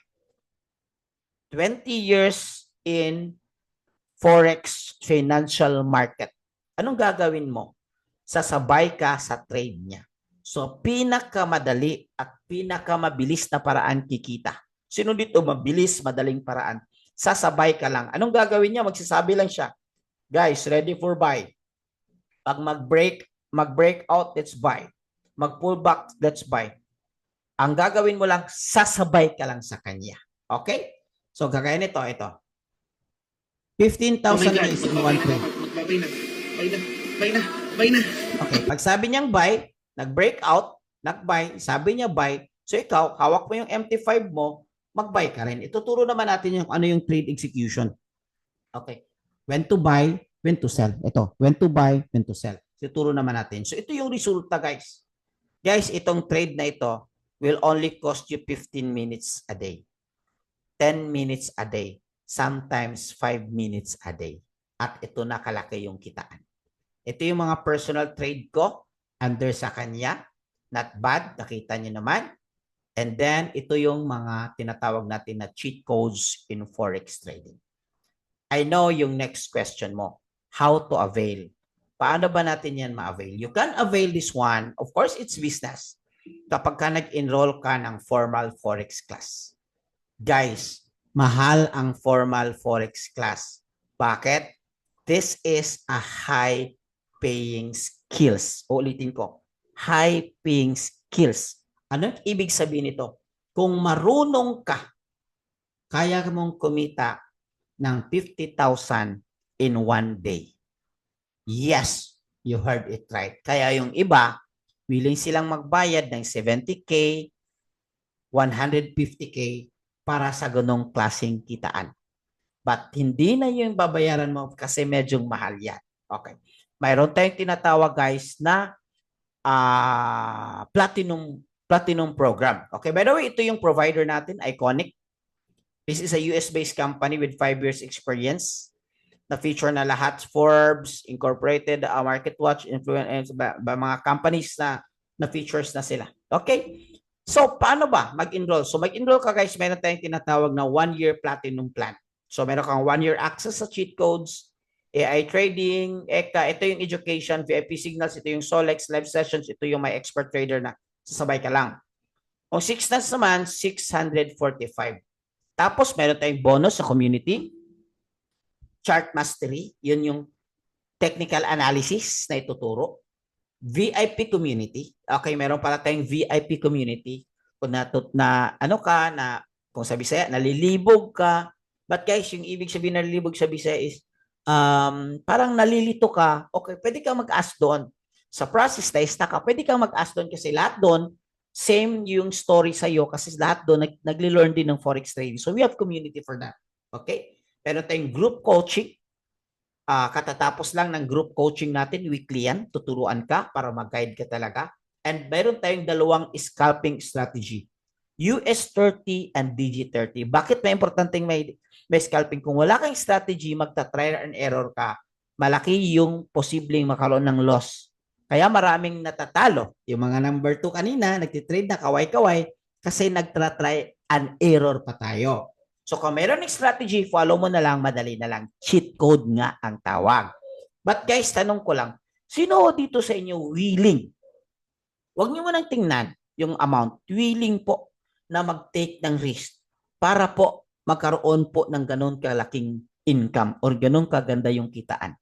20 years in Forex financial market. Anong gagawin mo? Sasabay ka sa trade niya. So, pinakamadali at pinakamabilis na paraan kikita. Sino dito mabilis, madaling paraan? Sasabay ka lang. Anong gagawin niya? Magsasabi lang siya. Guys, ready for buy. Pag mag-break out, let's buy. Mag-pull back, let's buy. Ang gagawin mo lang, sasabay ka lang sa kanya. Okay? So, gagaya nito, ito. 15,000 na is in one trade. Buy na. Okay, pag sabi niyang buy, nag-break out, nag-buy, sabi niya buy, so ikaw, hawak mo yung MT5 mo, mag-buy ka rin. Ituturo naman natin yung ano yung trade execution. Okay. When to buy, when to sell. Ito, when to buy, when to sell. Ituturo naman natin. So, ito yung resulta, guys. Guys, itong trade na ito will only cost you 15 minutes a day. 10 minutes a day, sometimes 5 minutes a day. At ito na kalaki yung kitaan. Ito yung mga personal trade ko under sa kanya. Not bad, nakita niyo naman. And then, ito yung mga tinatawag natin na cheat codes in Forex trading. I know yung next question mo, how to avail. Paano ba natin yan ma-avail? You can avail this one. Of course, it's business. Kapag ka nag-enroll ka ng formal Forex class. Guys, mahal ang formal Forex class. Bakit? This is a high-paying skills. Ulitin ko, high-paying skills. Ano ibig sabihin nito? Kung marunong ka, kaya mong kumita ng 50,000 in one day. Yes, you heard it right. Kaya yung iba, willing silang magbayad ng 70K, 150K, para sa ganong klaseng kitaan. But hindi na yung babayaran mo kasi medyo mahal yan. Okay. Mayroon tayong tinatawag guys na platinum program. Okay, by the way, ito yung provider natin, Iconic. This is a US-based company with 5 years experience. Na-feature na lahat Forbes, Incorporated, MarketWatch, Influence, mga companies na features na sila. Okay? So, paano ba mag-enroll? So, mag-enroll ka guys, meron tayong tinatawag na 1-year platinum plan. So, meron kang 1-year access sa cheat codes, AI trading, ECA, ito yung education, VIP signals, ito yung Solex, live sessions, ito yung my expert trader na sasabay ka lang. Kung 6 months naman, 645. Tapos, meron tayong bonus sa community, chart mastery, yun yung technical analysis na ituturo. VIP community. Okay, meron pala tayong VIP community. Kung kung sa Bisaya, nalilibog ka. But guys, yung ibig sabihin nalilibog sa Bisaya is, parang nalilito ka, okay, pwede kang mag-ask doon. Sa process na stuck ka, pwede kang mag-ask doon kasi lahat doon, same yung story sa'yo kasi lahat doon nagli-learn din ng Forex trading. So we have community for that. Okay? Meron tayong group coaching. Katatapos lang ng group coaching natin, weekly yan, tuturuan ka para mag-guide ka talaga. And mayroon tayong dalawang scalping strategy. US30 and DG30. Bakit may importanteng may scalping? Kung wala kang strategy, magta-trial and error ka, malaki yung posibleng makaroon ng loss. Kaya maraming natatalo. Yung mga number 2 kanina, nagtitrade na kaway-kaway kasi nagtra-try and error pa tayo. So kung mayroon ng strategy, follow mo na lang, madali na lang. Cheat code nga ang tawag. But guys, tanong ko lang, sino dito sa inyo willing? Huwag niyo munang tingnan yung amount. Willing po na mag-take ng risk para po magkaroon po ng ganun kalaking income or ganun kaganda yung kitaan.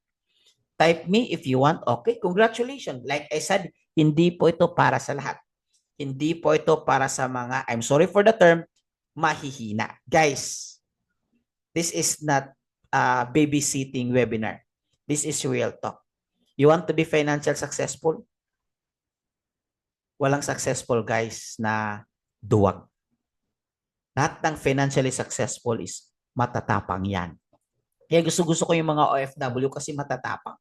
Type me if you want. Okay, congratulations. Like I said, hindi po ito para sa lahat. Hindi po ito para sa mga, I'm sorry for the term, mahihina. Guys, this is not a babysitting webinar. This is real talk. You want to be financial successful? Walang successful guys na duwag. Lahat ng financially successful is matatapang yan. Kaya gusto ko yung mga OFW kasi matatapang.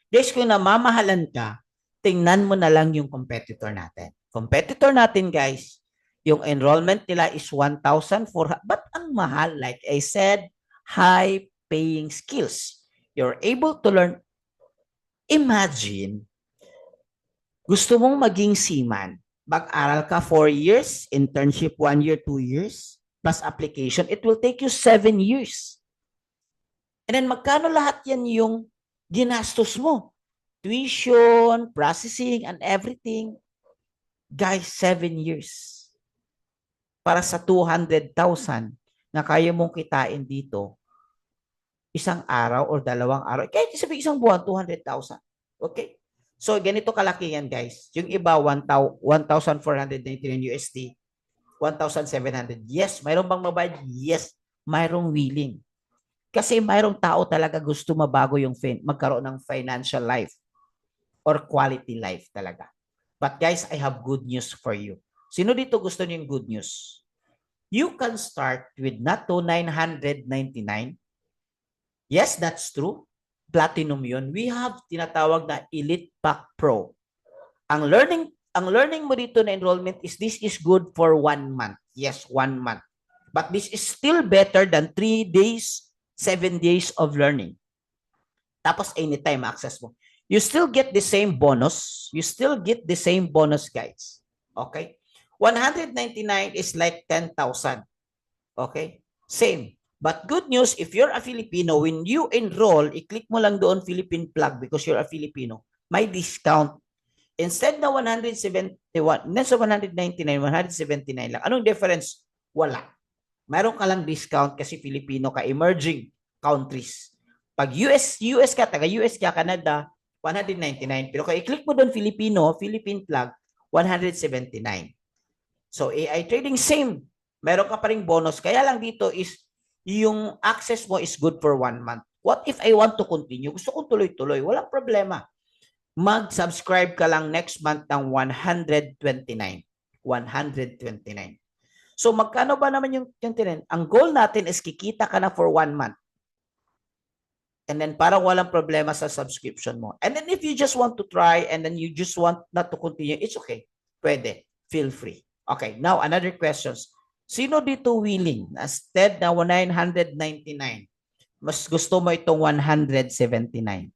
Guys, kung namamahalan ka, tingnan mo na lang yung competitor natin. Competitor natin guys, yung enrollment nila is 1,400. But ang mahal, like I said, high paying skills. You're able to learn. Imagine, gusto mong maging seaman, mag-aral ka 4 years, internship 1 year, 2 years, plus application, it will take you 7 years. And then magkano lahat yan yung ginastos mo? Tuition, processing, and everything. Guys, 7 years. Para sa 200,000 na kaya mong kitain dito, isang araw or dalawang araw. Kahit sabi isang buwan, 200,000. Okay? So, ganito kalaki yan, guys. Yung iba, 1,499 USD, 1,700. Yes, mayroon bang mabayad? Yes, mayroong willing. Kasi mayroong tao talaga gusto mabago yung magkaroon ng financial life or quality life talaga. But guys, I have good news for you. Sino dito gusto niyo yung good news? You can start with not to 999. Yes, that's true. Platinum yun. We have tinatawag na Elite Pack Pro. Ang learning mo dito na enrollment is this is good for 1 month. Yes, 1 month. But this is still better than 3 days, 7 days of learning. Tapos anytime access mo. You still get the same bonus. You still get the same bonus, guys. Okay? 199 is like 10,000. Okay? Same. But good news, if you're a Filipino, when you enroll, i-click mo lang doon Philippine Plug because you're a Filipino, may discount. Instead na 171, nasa 199, 179 lang. Anong difference? Wala. Mayroon ka lang discount kasi Filipino ka, emerging countries. Pag US ka, taga-US ka, Canada, 199. Pero kung i-click mo doon Filipino, Philippine Plug, 179. So AI trading, same. Meron ka pa ring bonus. Kaya lang dito is yung access mo is good for 1 month. What if I want to continue? Gusto kong tuloy-tuloy. Walang problema. Mag-subscribe ka lang next month ng 129. 129. So magkano ba naman yung tinin? Ang goal natin is kikita ka na for 1 month. And then parang walang problema sa subscription mo. And then if you just want to try and then you just want not to continue, it's okay. Pwede. Feel free. Okay, now another questions. Sino dito willing? Instead na 999, mas gusto mo itong 179.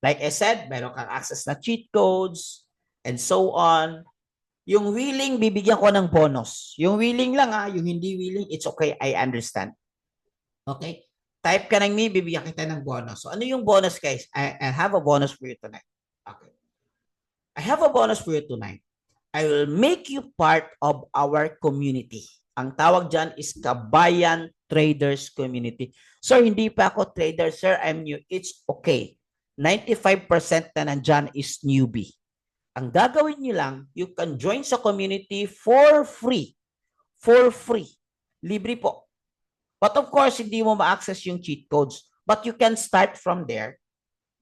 Like I said, meron kang access na cheat codes and so on. Yung willing, bibigyan ko ng bonus. Yung willing lang yung hindi willing, it's okay, I understand. Okay? Type ka ng me, bibigyan kita ng bonus. So ano yung bonus, guys? I have a bonus for you tonight. Okay. I have a bonus for you tonight. I will make you part of our community. Ang tawag dyan is Kabayan Traders Community. Sir, hindi pa ako trader, sir. I'm new. It's okay. 95% na nandyan is newbie. Ang gagawin nyo lang, you can join sa community for free. For free. Libre po. But of course, hindi mo ma-access yung cheat codes. But you can start from there.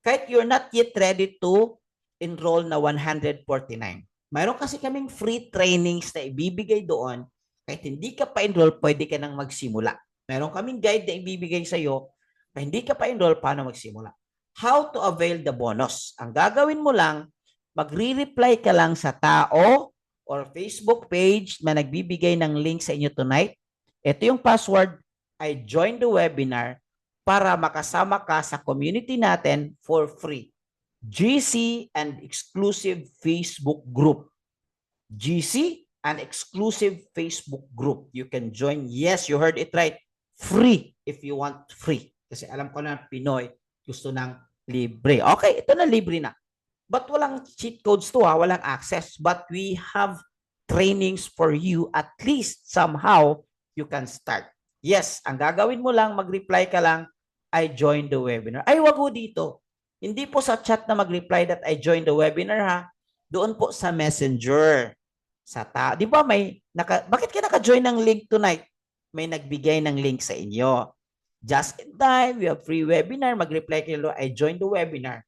Kahit you're not yet ready to enroll na 149. Mayroon kasi kaming free trainings na ibibigay doon. Kahit hindi ka pa enroll, pwede ka nang magsimula. Mayroon kaming guide na ibibigay sa'yo. Kahit hindi ka pa enroll, paano magsimula? How to avail the bonus? Ang gagawin mo lang, magre-reply ka lang sa tao or Facebook page na nagbibigay ng link sa inyo tonight. Ito yung password, I joined the webinar para makasama ka sa community natin for free. GC and exclusive Facebook group. GC and exclusive Facebook group. You can join. Yes, you heard it right. Free if you want free. Kasi alam ko na Pinoy gusto ng libre. Okay, ito na libre na. But walang cheat codes to walang access. But we have trainings for you. At least somehow you can start. Yes, ang gagawin mo lang, mag-reply ka lang, I joined the webinar. Ay, wag ho dito. Hindi po sa chat na mag-reply that I joined the webinar ha. Doon po sa messenger. Di ba bakit ka naka-join ng link tonight? May nagbigay ng link sa inyo. Just in time, we have free webinar. Mag-reply kayo, I joined the webinar.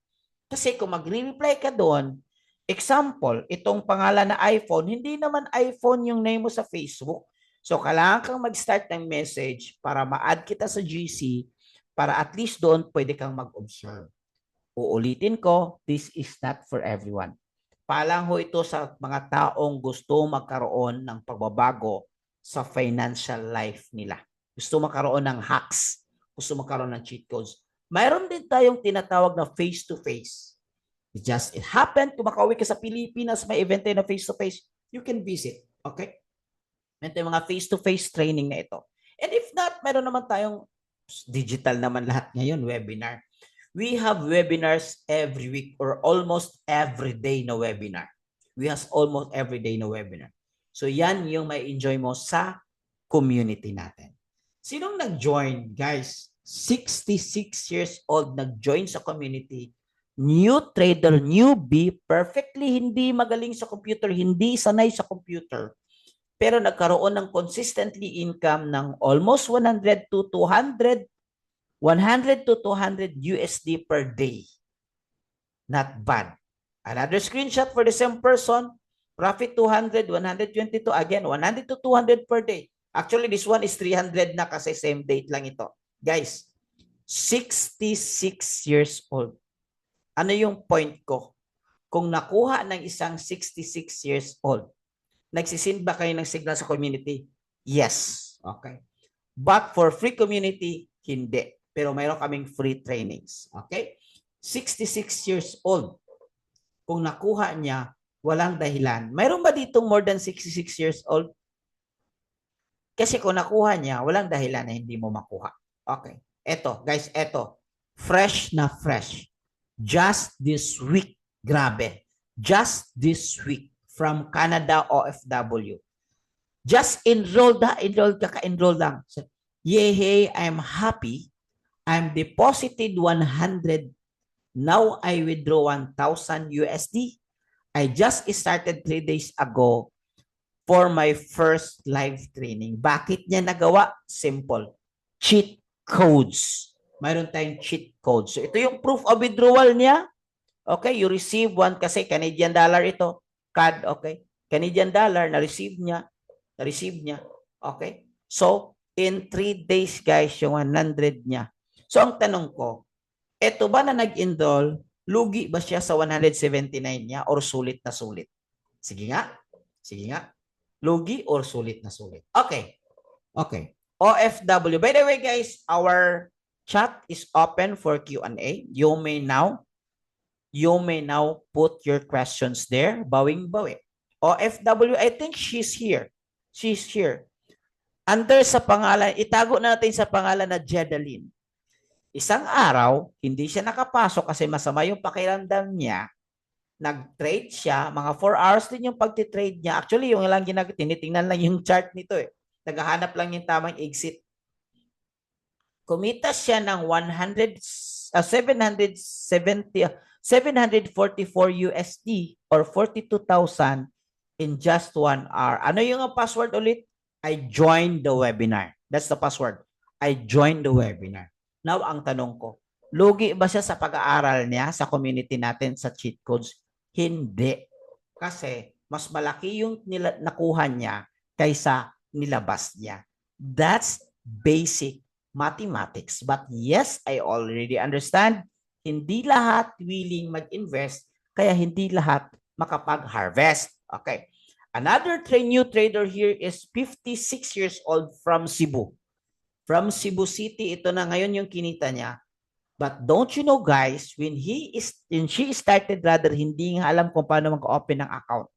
Kasi kung mag-reply ka doon, example, itong pangalan na iPhone, hindi naman iPhone yung name mo sa Facebook. So, kailangan kang mag-start ng message para ma-add kita sa GC para at least doon pwede kang mag-observe. Uulitin ko, this is not for everyone. Palang ho ito sa mga taong gusto magkaroon ng pagbabago sa financial life nila. Gusto magkaroon ng hacks. Gusto magkaroon ng cheat codes. Mayroon din tayong tinatawag na face-to-face. It happened, kung makauwi ka sa Pilipinas, may event tayo na face-to-face, you can visit. Okay? Ito yung mga face-to-face training na ito. And if not, mayroon naman tayong digital naman lahat ngayon, webinar. We have webinars every week or almost every day na webinar. We have almost every day na webinar. So yan yung may enjoy mo sa community natin. Sinong nag-join, guys? 66 years old nag-join sa community. New trader, newbie, perfectly hindi magaling sa computer, hindi sanay sa computer. Pero nagkaroon ng consistently income ng almost 100 to 200 USD per day. Not bad. Another screenshot for the same person. Profit 200, 122. Again, 100 to 200 per day. Actually, this one is 300 na kasi same date lang ito. Guys, 66 years old. Ano yung point ko? Kung nakuha ng isang 66 years old, nagsisin ba kayo ng signal sa community? Yes. Okay. But for free community, hindi. Pero mayroon kaming free trainings. Okay? 66 years old. Kung nakuha niya, walang dahilan. Mayroon ba ditong more than 66 years old? Kasi kung nakuha niya, walang dahilan na hindi mo makuha. Okay. Eto, guys, eto. Fresh na fresh. Just this week. Grabe. Just this week. From Canada OFW. Just enrolled ka-enroll lang. Yay, I'm happy. I'm deposited 100. Now I withdraw 1,000 USD. I just started 3 days ago for my first live training. Bakit niya nagawa? Simple. Cheat codes. Mayroon tayong cheat codes. So ito yung proof of withdrawal niya. Okay, you receive one kasi Canadian dollar ito. CAD, okay. Canadian dollar, na-receive niya. Okay. So, in 3 days, guys, yung 100 niya. So, ang tanong ko, eto ba na nag-enroll, lugi ba siya sa 179 niya or sulit na sulit? Sige nga. Lugi or sulit na sulit? Okay. OFW. By the way, guys, our chat is open for Q&A. You may now put your questions there. Bawing-bawi. OFW, I think she's here. Under sa pangalan, itago natin sa pangalan na Jedaline. Isang araw, hindi siya nakapasok kasi masama yung pakiramdam niya. Nag-trade siya, mga 4 hours din yung pagtitrade niya. Actually, yung lang tinitingnan lang yung chart nito eh. Naghahanap lang yung tamang exit. Kumita siya ng 744 USD or 42,000 in just 1 hour. Ano yung password ulit? I joined the webinar. That's the password. I joined the webinar. Now, ang tanong ko, lugi ba siya sa pag-aaral niya sa community natin sa cheat codes? Hindi. Kasi mas malaki yung nakuha niya kaysa nilabas niya. That's basic mathematics. But yes, I already understand, hindi lahat willing mag-invest, kaya hindi lahat makapag-harvest. Okay. Another new trader here is 56 years old from Cebu. From Cebu City, ito na ngayon yung kinita niya. But don't you know guys, when she started rather, hindi nga alam kung paano mag-open ng account.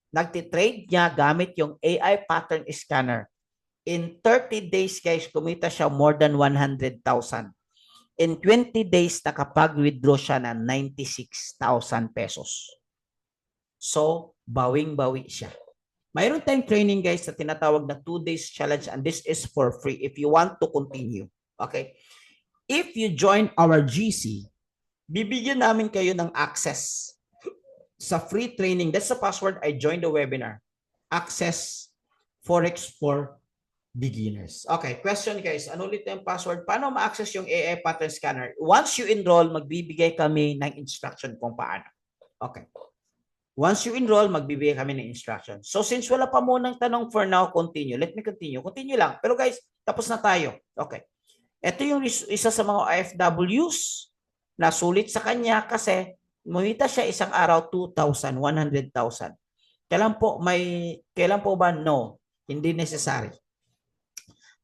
Nagtitrade niya gamit yung AI pattern scanner. In 30 days guys, kumita siya more than 100,000. In 20 days, nakapag-withdraw siya ng 96,000 pesos. So, bawing-bawi siya. Mayroon tayong training guys na tinatawag na 2 days challenge and this is for free if you want to continue. Okay? If you join our GC, bibigyan namin kayo ng access sa free training. That's the password. I joined the webinar. Access Forex for beginners. Okay, question guys. Ano ulit yung password? Paano ma-access yung AI pattern scanner? Once you enroll, magbibigay kami ng instruction kung paano. Okay. Once you enroll, magbibigay kami ng instruction. So since wala pa munang tanong for now, continue. Let me continue. Continue lang. Pero guys, tapos na tayo. Okay. Ito yung isa sa mga OFWs na sulit sa kanya kasi kumita siya isang araw 2,000, 100,000. Kailan po ba? No. Hindi necessary.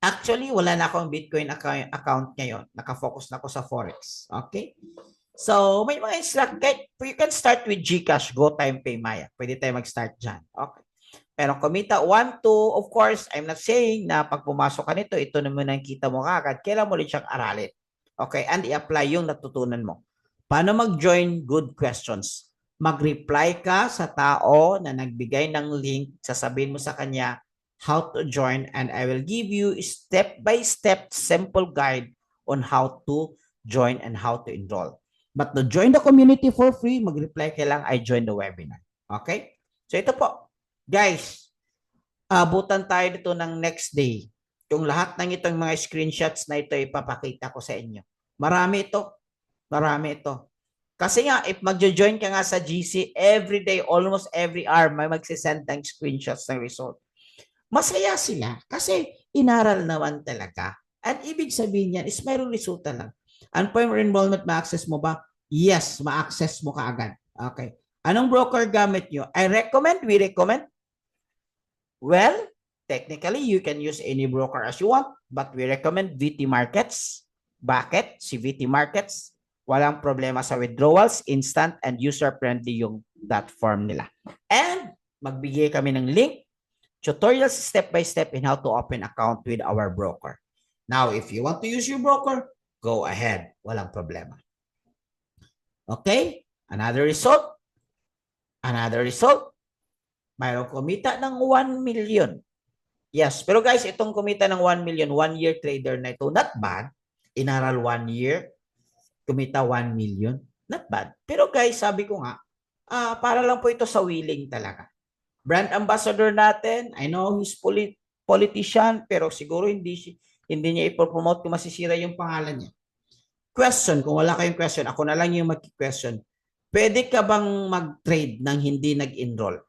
Actually, wala na akong Bitcoin account ngayon. Nakafocus na ako sa Forex. Okay? So, may mga instruction. You can start with GCash, GoTime, PayMaya. Pwede tayo mag-start dyan. Okay. Pero kumita 1, 2, of course, I'm not saying na pag pumasok ka nito, ito naman ang kita mo kagad. Kailan mo rin siyang aralin. Okay? And i-apply yung natutunan mo. Paano mag-join? Good questions. Mag-reply ka sa tao na nagbigay ng link. Sasabihin mo sa kanya, how to join, and I will give you step-by-step simple guide on how to join and how to enroll. But to join the community for free, mag-reply ka lang, I join the webinar. Okay? So ito po. Guys, abutan tayo dito ng next day. Yung lahat ng itong mga screenshots na ito, ipapakita ko sa inyo. Marami ito. Marami ito. Kasi nga, if magjo-join ka nga sa GC, every day, almost every hour, may magsisend ng screenshots ng result. Masaya sila kasi inaral naman talaga. At ibig sabihin niyan is mayroong resulta lang. Ang point enrollment, ma-access mo ba? Yes, ma-access mo kaagad. Okay. Anong broker gamit nyo? We recommend. Well, technically, you can use any broker as you want, but we recommend VT Markets. Bakit? Si VT Markets, walang problema sa withdrawals, instant and user-friendly yung platform nila. And magbigay kami ng link, tutorials step-by-step in how to open account with our broker. Now, if you want to use your broker, go ahead. Walang problema. Okay? Another result. Mayroong kumita ng 1 million. Yes, pero guys, itong kumita ng 1 million, 1-year trader na ito, not bad. Inaral 1 year, kumita 1 million. Not bad. Pero guys, sabi ko nga, para lang po ito sa willing talaga. Brand ambassador natin, I know he's politician, pero siguro hindi niya ipopromote kung masisira yung pangalan niya. Question, kung wala kayong question, ako na lang yung mag-question. Pwede ka bang mag-trade nang hindi nag-enroll?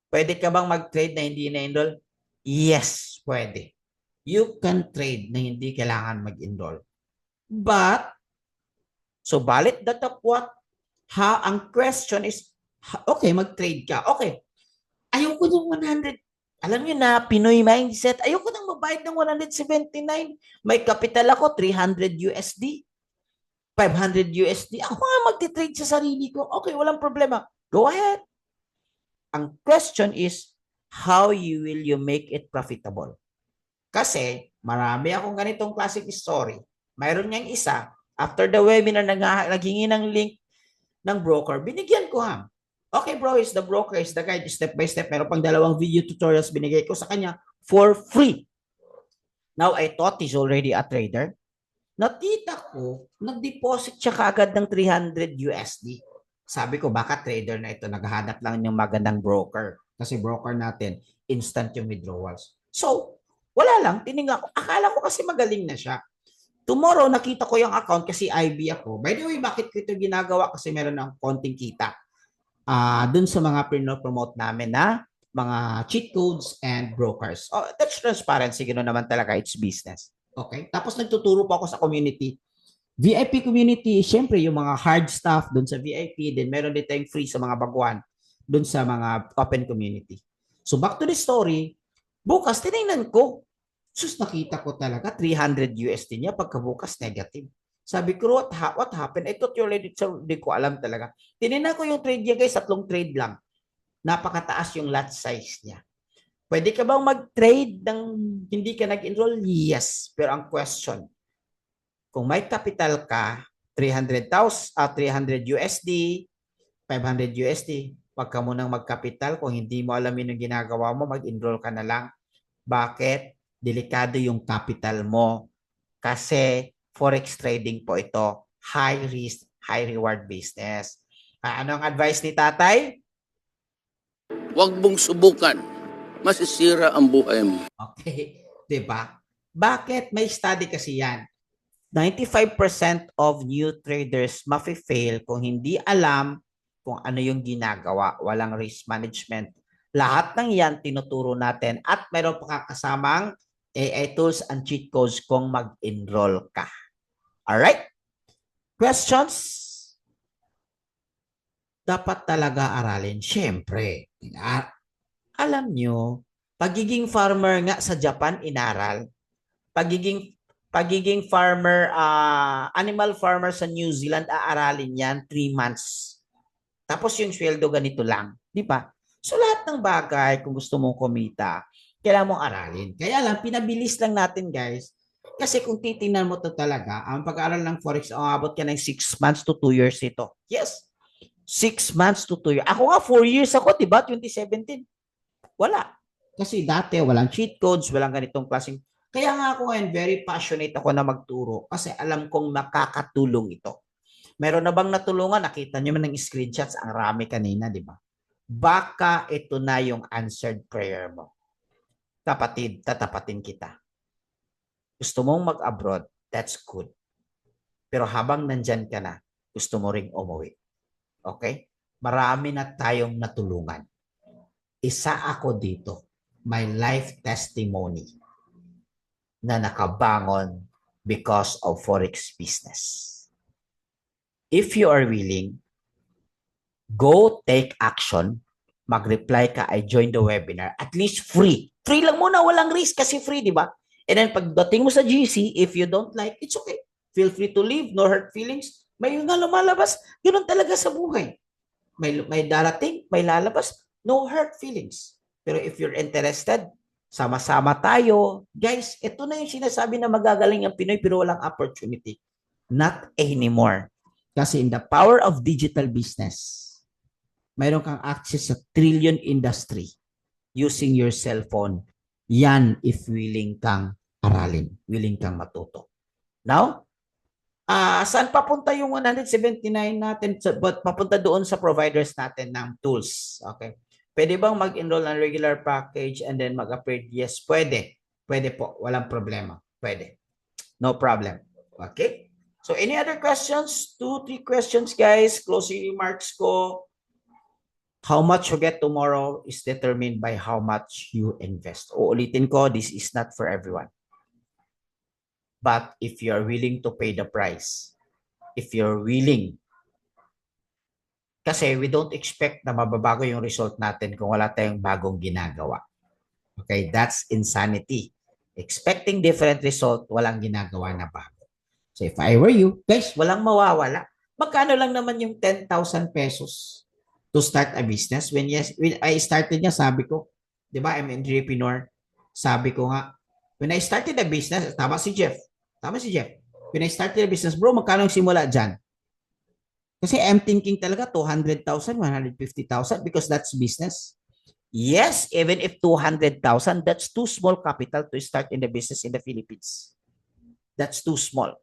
Pwede ka bang mag-trade na hindi na-enroll? Yes, pwede. You can trade na hindi kailangan mag-enroll. But, so valid that of what? Ang question is, okay, mag-trade ka. Okay, ayoko ng 100. Alam niyo na, Pinoy mindset. Ayoko nang mabayad ng 179. May capital ako, 300 USD. 500 USD. Ako nga magti-trade sa sarili ko. Okay, walang problema. Go ahead. Ang question is, how will you make it profitable? Kasi, marami akong ganitong classic story. Mayroon niyang isa, after the webinar, naghingi ng link ng broker, binigyan ko ha. Okay bro, is the broker, is the guide, step by step. Meron pang 2 video tutorials binigay ko sa kanya for free. Now, I thought he's already a trader. Nakita ko, nag-deposit siya kaagad ng 300 USD. Sabi ko, baka trader na ito, naghahanap lang ng magandang broker. Kasi broker natin, instant yung withdrawals. So, wala lang, tinignan ko. Akala ko kasi magaling na siya. Tomorrow, nakita ko yung account kasi IB ako. By the way, bakit ko ito ginagawa? Kasi meron ng konting kita. Dun sa mga promote namin na mga cheat codes and brokers. Oh, that's transparency. Ganoon naman talaga. It's business. Okay? Tapos nagtuturo po ako sa community. VIP community, syempre yung mga hard stuff doon sa VIP, then meron din tayong free sa mga baguhan doon sa mga open community. So back to the story, bukas tinignan ko, sus nakita ko talaga 300 USD niya pagkabukas negative. Sabi ko, what happened? I thought you already, so di ko alam talaga. Tinignan ko yung trade niya guys, 3 trade lang. Napakataas yung lot size niya. Pwede ka bang mag-trade ng hindi ka nag-enroll? Yes. Pero ang question, kung may capital ka, 300,000, 300 USD, 500 USD, wag ka munang magkapital. Kung hindi mo alam yung ginagawa mo, mag-enroll ka na lang. Bakit? Delikado yung capital mo. Kasi forex trading po ito. High risk, high reward business. Ano ang advice ni tatay? Huwag mong subukan. Masisira ang buhay mo. Okay. Diba? Bakit? May study kasi yan. 95% of new traders mafe-fail kung hindi alam kung ano yung ginagawa. Walang risk management. Lahat ng yan tinuturo natin at meron pa kasamang AI tools and cheat codes kung mag-enroll ka. Alright? Questions? Dapat talaga aralin. Siyempre, alam nyo, pagiging farmer nga sa Japan, inaral. Pagiging farmer, animal farmer sa New Zealand, aaralin yan 3 months. Tapos yung sweldo ganito lang. Di ba? So lahat ng bagay, kung gusto mong kumita, kailangan mong aralin. Kaya lang, pinabilis lang natin guys. Kasi kung titingnan mo to talaga, ang pag-aaral ng Forex, abot ka ng 6 months to 2 years ito. Yes. 6 months to 2 years. Ako nga, 4 years ako, di ba? 2017. Wala. Kasi dati, walang cheat codes, walang ganitong klaseng. Kaya nga ako ngayon, very passionate ako na magturo kasi alam kong makakatulong ito. Meron na bang natulungan? Nakita nyo man ng screenshots, ang rami kanina, di ba? Baka ito na yung answered prayer mo. Kapatid, tatapatin kita. Gusto mong mag-abroad, that's good. Pero habang nandyan ka na, gusto mo ring umuwi. Okay? Marami na tayong natulungan. Isa ako dito. My life testimony na nakabangon because of Forex business. If you are willing, go take action, mag-reply ka, I join the webinar, at least free. Free lang muna, walang risk kasi free, di ba? And then pagdating mo sa GC, if you don't like, it's okay. Feel free to leave, no hurt feelings. May nga lumalabas, yun talaga sa buhay. May darating, may lalabas, no hurt feelings. Pero if you're interested, sama-sama tayo. Guys, ito na yung sinasabi na magagaling ang Pinoy pero walang opportunity. Not anymore. Kasi in the power of digital business, mayroon kang access sa trillion industry using your cellphone. Yan if willing kang aralin, willing kang matuto. Now, saan papunta yung 179 natin? Papunta doon sa providers natin ng tools. Okay. Pwede bang mag-enroll ng regular package and then mag-upgrade? Yes, pwede. Pwede po. Walang problema. Pwede. No problem. Okay. So, any other questions? 2, 3 questions, guys. Closing remarks ko. How much you get tomorrow is determined by how much you invest. Uulitin ko, this is not for everyone. But if you're willing to pay the price, if you're willing, kasi we don't expect na mababago yung result natin kung wala tayong bagong ginagawa. Okay, that's insanity. Expecting different result, walang ginagawa na bago. So if I were you, guys, walang mawawala. Magkano lang naman yung 10,000 pesos to start a business? When I started niya, sabi ko, di ba, I'm an entrepreneur. Sabi ko nga, when I started a business, tama si Jeff. When I started a business, bro, magkano yung simula dyan? Kasi I'm thinking talaga 200,000, 150,000 because that's business. Yes, even if 200,000, that's too small capital to start in the business in the Philippines. That's too small.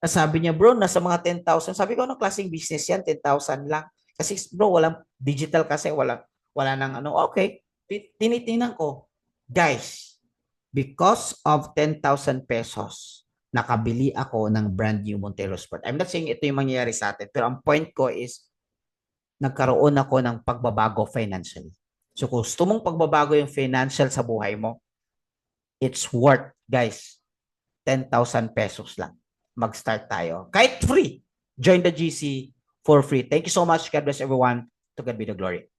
Sabi niya, bro, nasa mga 10,000. Sabi ko, anong klaseng business yan? 10,000 lang. Kasi bro, walang digital kasi, wala nang ano. Okay, tinitingnan ko. Guys, because of 10,000 pesos, nakabili ako ng brand new Montero Sport. I'm not saying ito yung mangyayari sa atin, pero ang point ko is, nagkaroon ako ng pagbabago financially. So kung gusto mong pagbabago yung financial sa buhay mo, it's worth, guys, 10,000 pesos lang. mag-start tayo. Kahit free, join the GC for free. Thank you so much. God bless everyone. To God be the glory.